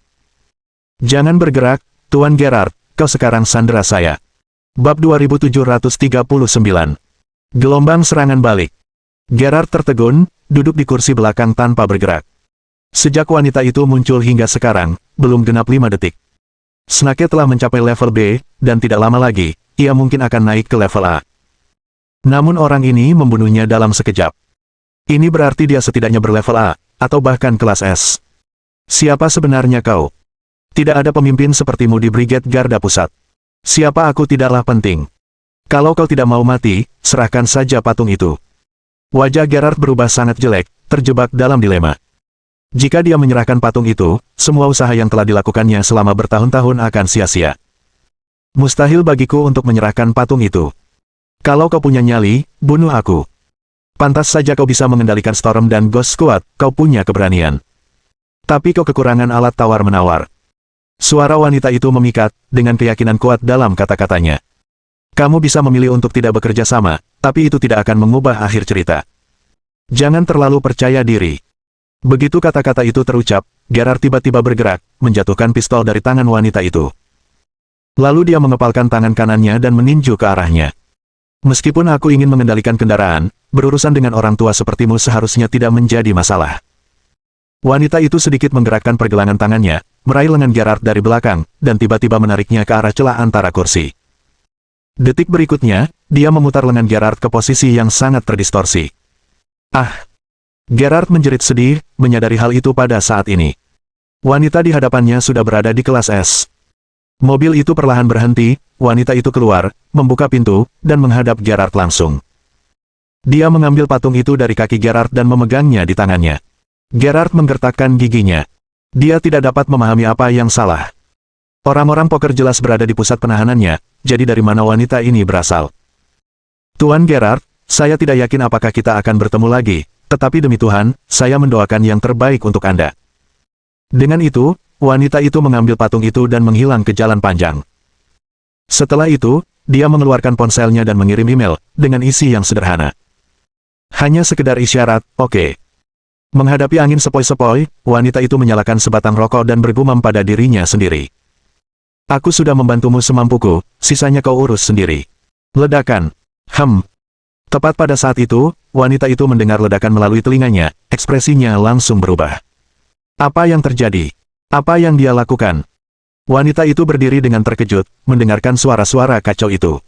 Jangan bergerak, Tuan Gerard, kau sekarang sandera saya. Bab 2739. Gelombang serangan balik. Gerard tertegun, duduk di kursi belakang tanpa bergerak. Sejak wanita itu muncul hingga sekarang, belum genap 5 detik. Snake telah mencapai level B, dan tidak lama lagi, ia mungkin akan naik ke level A. Namun orang ini membunuhnya dalam sekejap. Ini berarti dia setidaknya berlevel A, atau bahkan kelas S. Siapa sebenarnya kau? Tidak ada pemimpin sepertimu di Brigade Garda Pusat. Siapa aku tidaklah penting. Kalau kau tidak mau mati, serahkan saja patung itu. Wajah Gerard berubah sangat jelek, terjebak dalam dilema. Jika dia menyerahkan patung itu, semua usaha yang telah dilakukannya selama bertahun-tahun akan sia-sia. Mustahil bagiku untuk menyerahkan patung itu. Kalau kau punya nyali, bunuh aku. Pantas saja kau bisa mengendalikan Storm dan Ghost Squad, kau punya keberanian. Tapi kau kekurangan alat tawar-menawar. Suara wanita itu memikat, dengan keyakinan kuat dalam kata-katanya. Kamu bisa memilih untuk tidak bekerja sama, tapi itu tidak akan mengubah akhir cerita. Jangan terlalu percaya diri. Begitu kata-kata itu terucap, Gerard tiba-tiba bergerak, menjatuhkan pistol dari tangan wanita itu. Lalu dia mengepalkan tangan kanannya dan meninju ke arahnya. Meskipun aku ingin mengendalikan kendaraan, berurusan dengan orang tua sepertimu seharusnya tidak menjadi masalah. Wanita itu sedikit menggerakkan pergelangan tangannya, meraih lengan Gerard dari belakang, dan tiba-tiba menariknya ke arah celah antara kursi. Detik berikutnya, dia memutar lengan Gerard ke posisi yang sangat terdistorsi. Ah! Gerard menjerit sedih, menyadari hal itu pada saat ini. Wanita di hadapannya sudah berada di kelas S. Mobil itu perlahan berhenti, wanita itu keluar, membuka pintu, dan menghadap Gerard langsung. Dia mengambil patung itu dari kaki Gerard dan memegangnya di tangannya. Gerard menggertakkan giginya. Dia tidak dapat memahami apa yang salah. Orang-orang poker jelas berada di pusat penahanannya, jadi dari mana wanita ini berasal? Tuan Gerard, saya tidak yakin apakah kita akan bertemu lagi, tetapi demi Tuhan, saya mendoakan yang terbaik untuk Anda. Dengan itu, wanita itu mengambil patung itu dan menghilang ke jalan panjang. Setelah itu, dia mengeluarkan ponselnya dan mengirim email, dengan isi yang sederhana. Hanya sekedar isyarat, oke. Menghadapi angin sepoi-sepoi, wanita itu menyalakan sebatang rokok dan bergumam pada dirinya sendiri. Aku sudah membantumu semampuku, sisanya kau urus sendiri. Ledakan. Tepat pada saat itu, wanita itu mendengar ledakan melalui telinganya, ekspresinya langsung berubah. Apa yang terjadi? Apa yang dia lakukan? Wanita itu berdiri dengan terkejut, mendengarkan suara-suara kacau itu.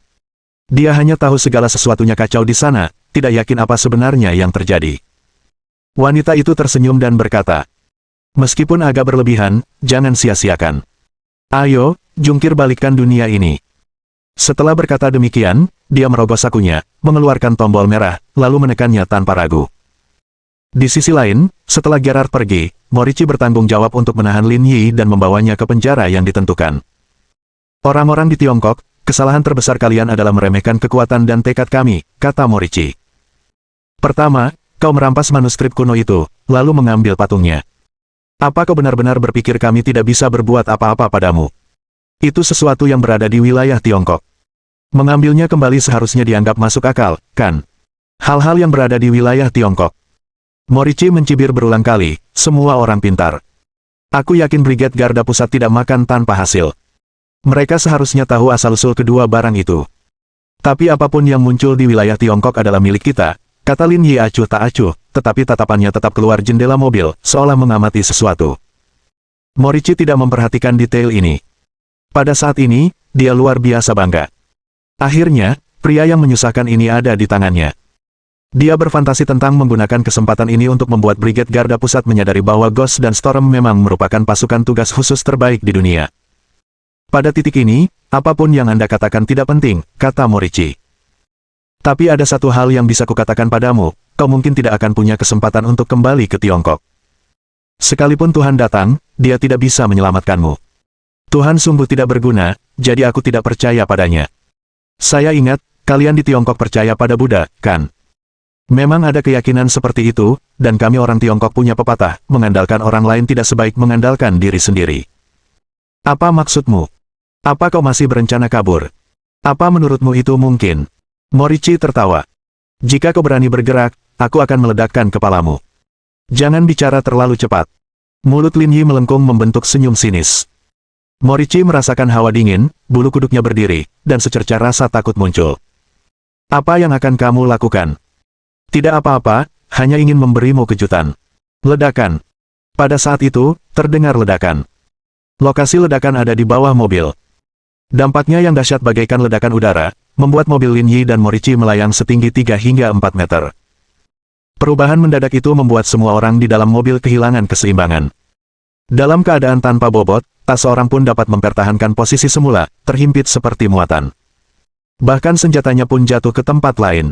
Dia hanya tahu segala sesuatunya kacau di sana, tidak yakin apa sebenarnya yang terjadi. Wanita itu tersenyum dan berkata, meskipun agak berlebihan, jangan sia-siakan. Ayo, jungkir balikkan dunia ini. Setelah berkata demikian, dia merogoh sakunya, mengeluarkan tombol merah, lalu menekannya tanpa ragu. Di sisi lain, setelah Gerard pergi, Morici bertanggung jawab untuk menahan Lin Yi dan membawanya ke penjara yang ditentukan. Orang-orang di Tiongkok, kesalahan terbesar kalian adalah meremehkan kekuatan dan tekad kami, kata Morici. Pertama, kau merampas manuskrip kuno itu, lalu mengambil patungnya. Apa kau benar-benar berpikir kami tidak bisa berbuat apa-apa padamu? Itu sesuatu yang berada di wilayah Tiongkok. Mengambilnya kembali seharusnya dianggap masuk akal, kan? Hal-hal yang berada di wilayah Tiongkok. Morici mencibir berulang kali, semua orang pintar. Aku yakin Brigade Garda Pusat tidak makan tanpa hasil. Mereka seharusnya tahu asal-usul kedua barang itu. Tapi apapun yang muncul di wilayah Tiongkok adalah milik kita, kata Lin Yi acuh tak acuh, tetapi tatapannya tetap keluar jendela mobil, seolah mengamati sesuatu. Morici tidak memperhatikan detail ini. Pada saat ini, dia luar biasa bangga. Akhirnya, pria yang menyusahkan ini ada di tangannya. Dia berfantasi tentang menggunakan kesempatan ini untuk membuat Brigade Garda Pusat menyadari bahwa Ghost dan Storm memang merupakan pasukan tugas khusus terbaik di dunia. Pada titik ini, apapun yang Anda katakan tidak penting, kata Morici. Tapi ada satu hal yang bisa kukatakan padamu, kau mungkin tidak akan punya kesempatan untuk kembali ke Tiongkok. Sekalipun Tuhan datang, dia tidak bisa menyelamatkanmu. Tuhan sungguh tidak berguna, jadi aku tidak percaya padanya. Saya ingat, kalian di Tiongkok percaya pada Buddha, kan? Memang ada keyakinan seperti itu, dan kami orang Tiongkok punya pepatah, mengandalkan orang lain tidak sebaik mengandalkan diri sendiri. Apa maksudmu? Apa kau masih berencana kabur? Apa menurutmu itu mungkin? Morici tertawa. Jika kau berani bergerak, aku akan meledakkan kepalamu. Jangan bicara terlalu cepat. Mulut Lin Yi melengkung membentuk senyum sinis. Morici merasakan hawa dingin, bulu kuduknya berdiri, dan secerca rasa takut muncul. Apa yang akan kamu lakukan? Tidak apa-apa, hanya ingin memberimu kejutan. Ledakan. Pada saat itu, terdengar ledakan. Lokasi ledakan ada di bawah mobil. Dampaknya yang dahsyat bagaikan ledakan udara, membuat mobil Lin Yi dan Morici melayang setinggi 3 hingga 4 meter. Perubahan mendadak itu membuat semua orang di dalam mobil kehilangan keseimbangan. Dalam keadaan tanpa bobot, tak seorang pun dapat mempertahankan posisi semula, terhimpit seperti muatan. Bahkan senjatanya pun jatuh ke tempat lain.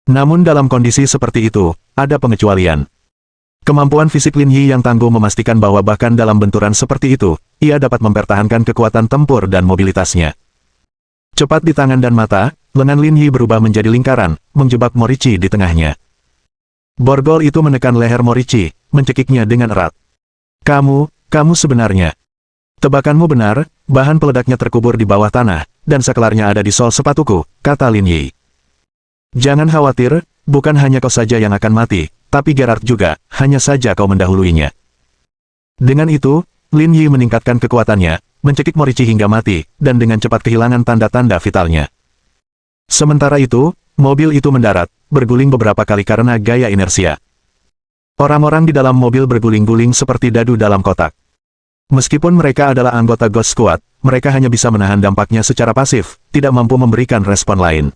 Namun dalam kondisi seperti itu, ada pengecualian. Kemampuan fisik Lin Yi yang tangguh memastikan bahwa bahkan dalam benturan seperti itu, ia dapat mempertahankan kekuatan tempur dan mobilitasnya. Cepat di tangan dan mata, lengan Lin Yi berubah menjadi lingkaran, menjebak Morichi di tengahnya. Borgol itu menekan leher Morichi, mencekiknya dengan erat. Kamu sebenarnya. Tebakanmu benar, bahan peledaknya terkubur di bawah tanah, dan saklarnya ada di sol sepatuku, kata Lin Yi. Jangan khawatir, bukan hanya kau saja yang akan mati, tapi Gerard juga, hanya saja kau mendahuluinya. Dengan itu, Lin Yi meningkatkan kekuatannya, mencekik Morichi hingga mati, dan dengan cepat kehilangan tanda-tanda vitalnya. Sementara itu, mobil itu mendarat, berguling beberapa kali karena gaya inersia. Orang-orang di dalam mobil berguling-guling seperti dadu dalam kotak. Meskipun mereka adalah anggota Ghost Squad, mereka hanya bisa menahan dampaknya secara pasif, tidak mampu memberikan respon lain.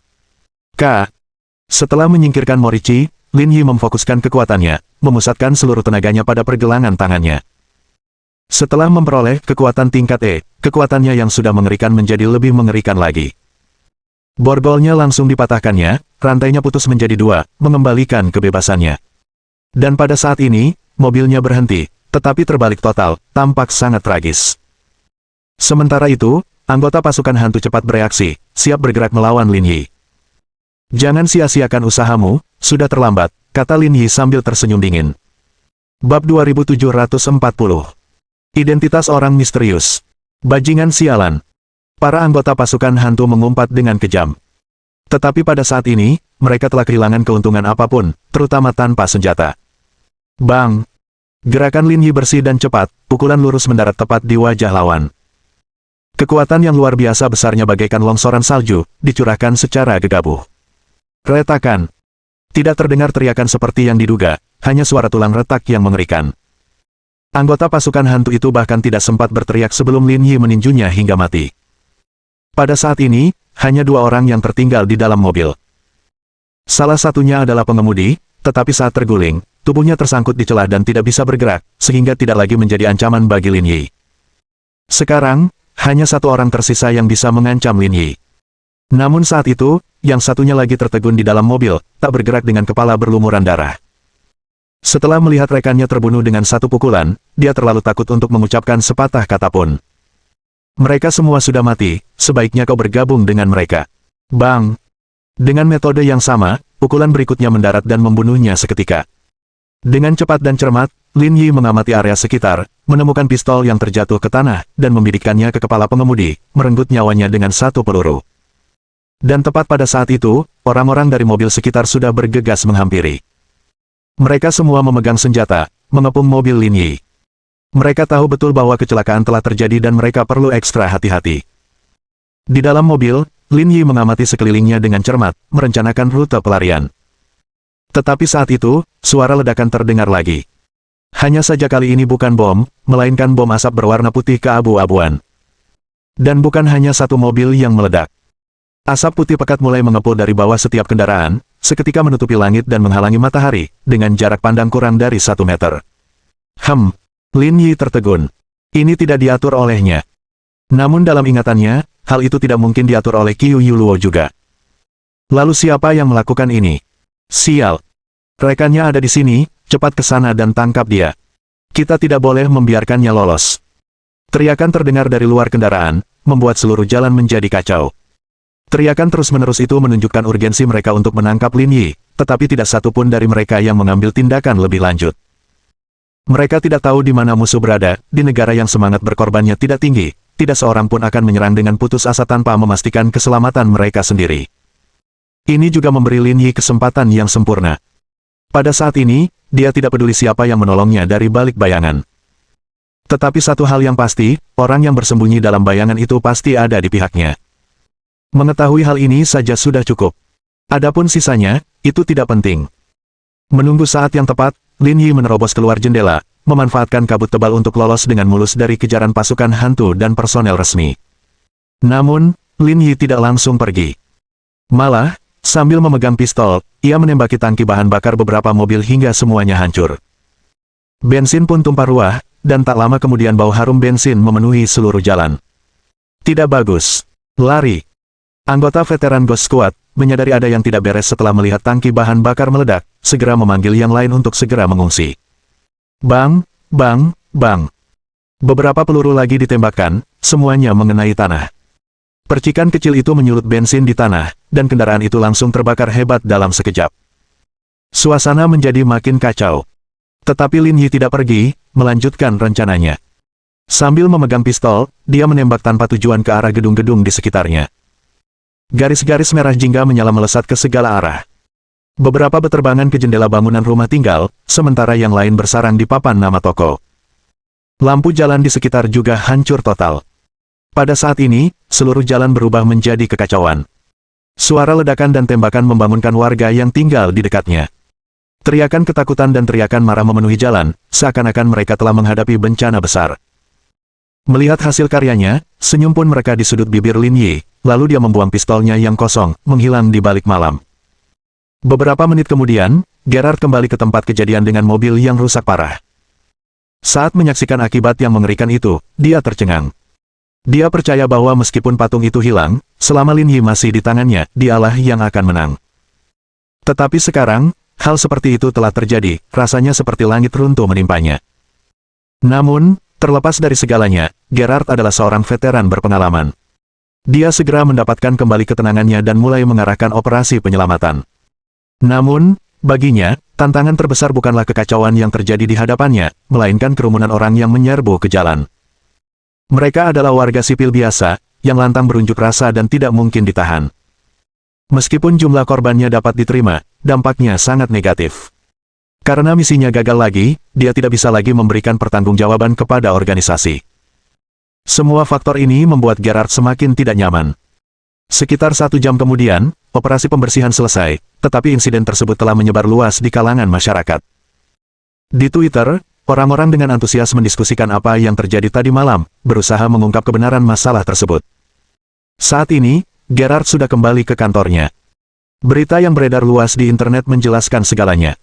Setelah menyingkirkan Morichi, Lin Yi memfokuskan kekuatannya, memusatkan seluruh tenaganya pada pergelangan tangannya. Setelah memperoleh kekuatan tingkat E, kekuatannya yang sudah mengerikan menjadi lebih mengerikan lagi. Borgolnya langsung dipatahkannya, rantainya putus menjadi dua, mengembalikan kebebasannya. Dan pada saat ini, mobilnya berhenti, tetapi terbalik total, tampak sangat tragis. Sementara itu, anggota pasukan hantu cepat bereaksi, siap bergerak melawan Lin Yi. Jangan sia-siakan usahamu, sudah terlambat, kata Lin Yi sambil tersenyum dingin. Bab 2740. Identitas orang misterius. Bajingan sialan. Para anggota pasukan hantu mengumpat dengan kejam. Tetapi pada saat ini, mereka telah kehilangan keuntungan apapun, terutama tanpa senjata. Bang! Gerakan Lin Yi bersih dan cepat, pukulan lurus mendarat tepat di wajah lawan. Kekuatan yang luar biasa besarnya bagaikan longsoran salju, dicurahkan secara gegabah. Retakan. Tidak terdengar teriakan seperti yang diduga, hanya suara tulang retak yang mengerikan. Anggota pasukan hantu itu bahkan tidak sempat berteriak sebelum Lin Yi meninjunya hingga mati. Pada saat ini, hanya dua orang yang tertinggal di dalam mobil. Salah satunya adalah pengemudi, tetapi saat terguling, tubuhnya tersangkut di celah dan tidak bisa bergerak, sehingga tidak lagi menjadi ancaman bagi Lin Yi. Sekarang, hanya satu orang tersisa yang bisa mengancam Lin Yi. Namun saat itu, yang satunya lagi tertegun di dalam mobil, tak bergerak dengan kepala berlumuran darah. Setelah melihat rekannya terbunuh dengan satu pukulan, dia terlalu takut untuk mengucapkan sepatah kata pun. Mereka semua sudah mati, sebaiknya kau bergabung dengan mereka. Bang! Dengan metode yang sama, pukulan berikutnya mendarat dan membunuhnya seketika. Dengan cepat dan cermat, Lin Yi mengamati area sekitar, menemukan pistol yang terjatuh ke tanah, dan membidikkannya ke kepala pengemudi, merenggut nyawanya dengan satu peluru. Dan tepat pada saat itu, orang-orang dari mobil sekitar sudah bergegas menghampiri. Mereka semua memegang senjata, mengepung mobil Lin Yi. Mereka tahu betul bahwa kecelakaan telah terjadi dan mereka perlu ekstra hati-hati. Di dalam mobil, Lin Yi mengamati sekelilingnya dengan cermat, merencanakan rute pelarian. Tetapi saat itu, suara ledakan terdengar lagi. Hanya saja kali ini bukan bom, melainkan bom asap berwarna putih keabu-abuan. Dan bukan hanya satu mobil yang meledak. Asap putih pekat mulai mengepul dari bawah setiap kendaraan, seketika menutupi langit dan menghalangi matahari, dengan jarak pandang kurang dari 1 meter. Lin Yi tertegun. Ini tidak diatur olehnya. Namun dalam ingatannya, hal itu tidak mungkin diatur oleh Qiu Yuluo juga. Lalu siapa yang melakukan ini? Sial. Rekannya ada di sini, cepat ke sana dan tangkap dia. Kita tidak boleh membiarkannya lolos. Teriakan terdengar dari luar kendaraan, membuat seluruh jalan menjadi kacau. Teriakan terus-menerus itu menunjukkan urgensi mereka untuk menangkap Lin Yi, tetapi tidak satu pun dari mereka yang mengambil tindakan lebih lanjut. Mereka tidak tahu di mana musuh berada, di negara yang semangat berkorbannya tidak tinggi, tidak seorang pun akan menyerang dengan putus asa tanpa memastikan keselamatan mereka sendiri. Ini juga memberi Lin Yi kesempatan yang sempurna. Pada saat ini, dia tidak peduli siapa yang menolongnya dari balik bayangan. Tetapi satu hal yang pasti, orang yang bersembunyi dalam bayangan itu pasti ada di pihaknya. Mengetahui hal ini saja sudah cukup. Adapun sisanya, itu tidak penting. Menunggu saat yang tepat, Lin Yi menerobos keluar jendela, memanfaatkan kabut tebal untuk lolos dengan mulus dari kejaran pasukan hantu dan personel resmi. Namun, Lin Yi tidak langsung pergi. Malah, sambil memegang pistol, ia menembaki tangki bahan bakar beberapa mobil hingga semuanya hancur. Bensin pun tumpah ruah, dan tak lama kemudian bau harum bensin memenuhi seluruh jalan. Tidak bagus. Lari. Anggota veteran Ghost Squad menyadari ada yang tidak beres setelah melihat tangki bahan bakar meledak, segera memanggil yang lain untuk segera mengungsi. Bang, bang, bang. Beberapa peluru lagi ditembakkan, semuanya mengenai tanah. Percikan kecil itu menyulut bensin di tanah, dan kendaraan itu langsung terbakar hebat dalam sekejap. Suasana menjadi makin kacau. Tetapi Lin Yi tidak pergi, melanjutkan rencananya. Sambil memegang pistol, dia menembak tanpa tujuan ke arah gedung-gedung di sekitarnya. Garis-garis merah jingga menyala melesat ke segala arah. Beberapa berterbangan ke jendela bangunan rumah tinggal, sementara yang lain bersarang di papan nama toko. Lampu jalan di sekitar juga hancur total. Pada saat ini, seluruh jalan berubah menjadi kekacauan. Suara ledakan dan tembakan membangunkan warga yang tinggal di dekatnya. Teriakan ketakutan dan teriakan marah memenuhi jalan, seakan-akan mereka telah menghadapi bencana besar. Melihat hasil karyanya, senyum pun mereka di sudut bibir Lin Yi, lalu dia membuang pistolnya yang kosong, menghilang di balik malam. Beberapa menit kemudian, Gerard kembali ke tempat kejadian dengan mobil yang rusak parah. Saat menyaksikan akibat yang mengerikan itu, dia tercengang. Dia percaya bahwa meskipun patung itu hilang, selama Lin Yi masih di tangannya, dialah yang akan menang. Tetapi sekarang, hal seperti itu telah terjadi, rasanya seperti langit runtuh menimpanya. Namun, terlepas dari segalanya, Gerard adalah seorang veteran berpengalaman. Dia segera mendapatkan kembali ketenangannya dan mulai mengarahkan operasi penyelamatan. Namun, baginya, tantangan terbesar bukanlah kekacauan yang terjadi di hadapannya, melainkan kerumunan orang yang menyerbu ke jalan. Mereka adalah warga sipil biasa, yang lantang berunjuk rasa dan tidak mungkin ditahan. Meskipun jumlah korbannya dapat diterima, dampaknya sangat negatif. Karena misinya gagal lagi, dia tidak bisa lagi memberikan pertanggungjawaban kepada organisasi. Semua faktor ini membuat Gerard semakin tidak nyaman. Sekitar 1 jam kemudian, operasi pembersihan selesai, tetapi insiden tersebut telah menyebar luas di kalangan masyarakat. Di Twitter, orang-orang dengan antusias mendiskusikan apa yang terjadi tadi malam, berusaha mengungkap kebenaran masalah tersebut. Saat ini, Gerard sudah kembali ke kantornya. Berita yang beredar luas di internet menjelaskan segalanya.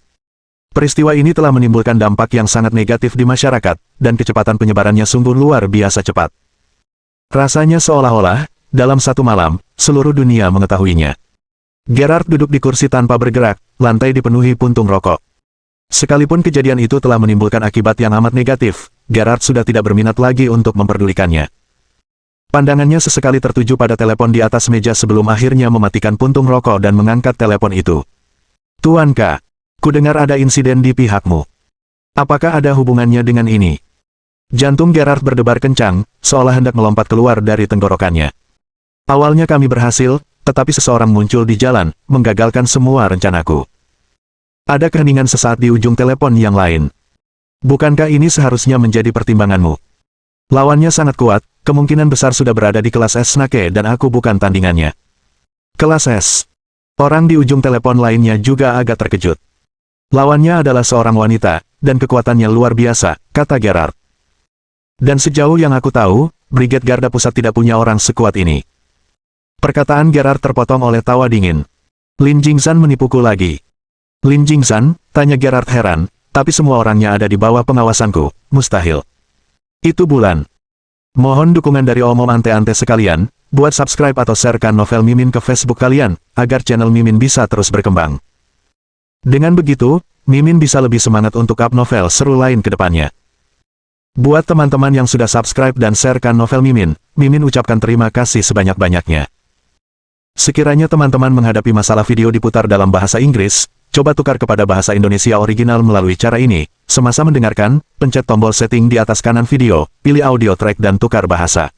Peristiwa ini telah menimbulkan dampak yang sangat negatif di masyarakat, dan kecepatan penyebarannya sungguh luar biasa cepat. Rasanya seolah-olah, dalam 1 malam, seluruh dunia mengetahuinya. Gerard duduk di kursi tanpa bergerak, lantai dipenuhi puntung rokok. Sekalipun kejadian itu telah menimbulkan akibat yang amat negatif, Gerard sudah tidak berminat lagi untuk memperdulikannya. Pandangannya sesekali tertuju pada telepon di atas meja sebelum akhirnya mematikan puntung rokok dan mengangkat telepon itu. "Tuan K, kudengar ada insiden di pihakmu. Apakah ada hubungannya dengan ini?" Jantung Gerard berdebar kencang, seolah hendak melompat keluar dari tenggorokannya. "Awalnya kami berhasil, tetapi seseorang muncul di jalan, menggagalkan semua rencanaku." Ada keheningan sesaat di ujung telepon yang lain. "Bukankah ini seharusnya menjadi pertimbanganmu? Lawannya sangat kuat, kemungkinan besar sudah berada di kelas S Snake dan aku bukan tandingannya." "Kelas S?" Orang di ujung telepon lainnya juga agak terkejut. "Lawannya adalah seorang wanita, dan kekuatannya luar biasa," kata Gerard. "Dan sejauh yang aku tahu, Brigade Garda Pusat tidak punya orang sekuat ini." Perkataan Gerard terpotong oleh tawa dingin. "Lin Jingzhan menipuku lagi." "Lin Jingzhan?" tanya Gerard heran, "tapi semua orangnya ada di bawah pengawasanku, mustahil." "Itu bulan." Mohon dukungan dari omom ante-ante sekalian, buat subscribe atau sharekan novel Mimin ke Facebook kalian, agar channel Mimin bisa terus berkembang. Dengan begitu, Mimin bisa lebih semangat untuk up novel seru lain ke depannya. Buat teman-teman yang sudah subscribe dan sharekan novel Mimin, Mimin ucapkan terima kasih sebanyak-banyaknya. Sekiranya teman-teman menghadapi masalah video diputar dalam bahasa Inggris, coba tukar kepada bahasa Indonesia original melalui cara ini. Semasa mendengarkan, pencet tombol setting di atas kanan video, pilih audio track dan tukar bahasa.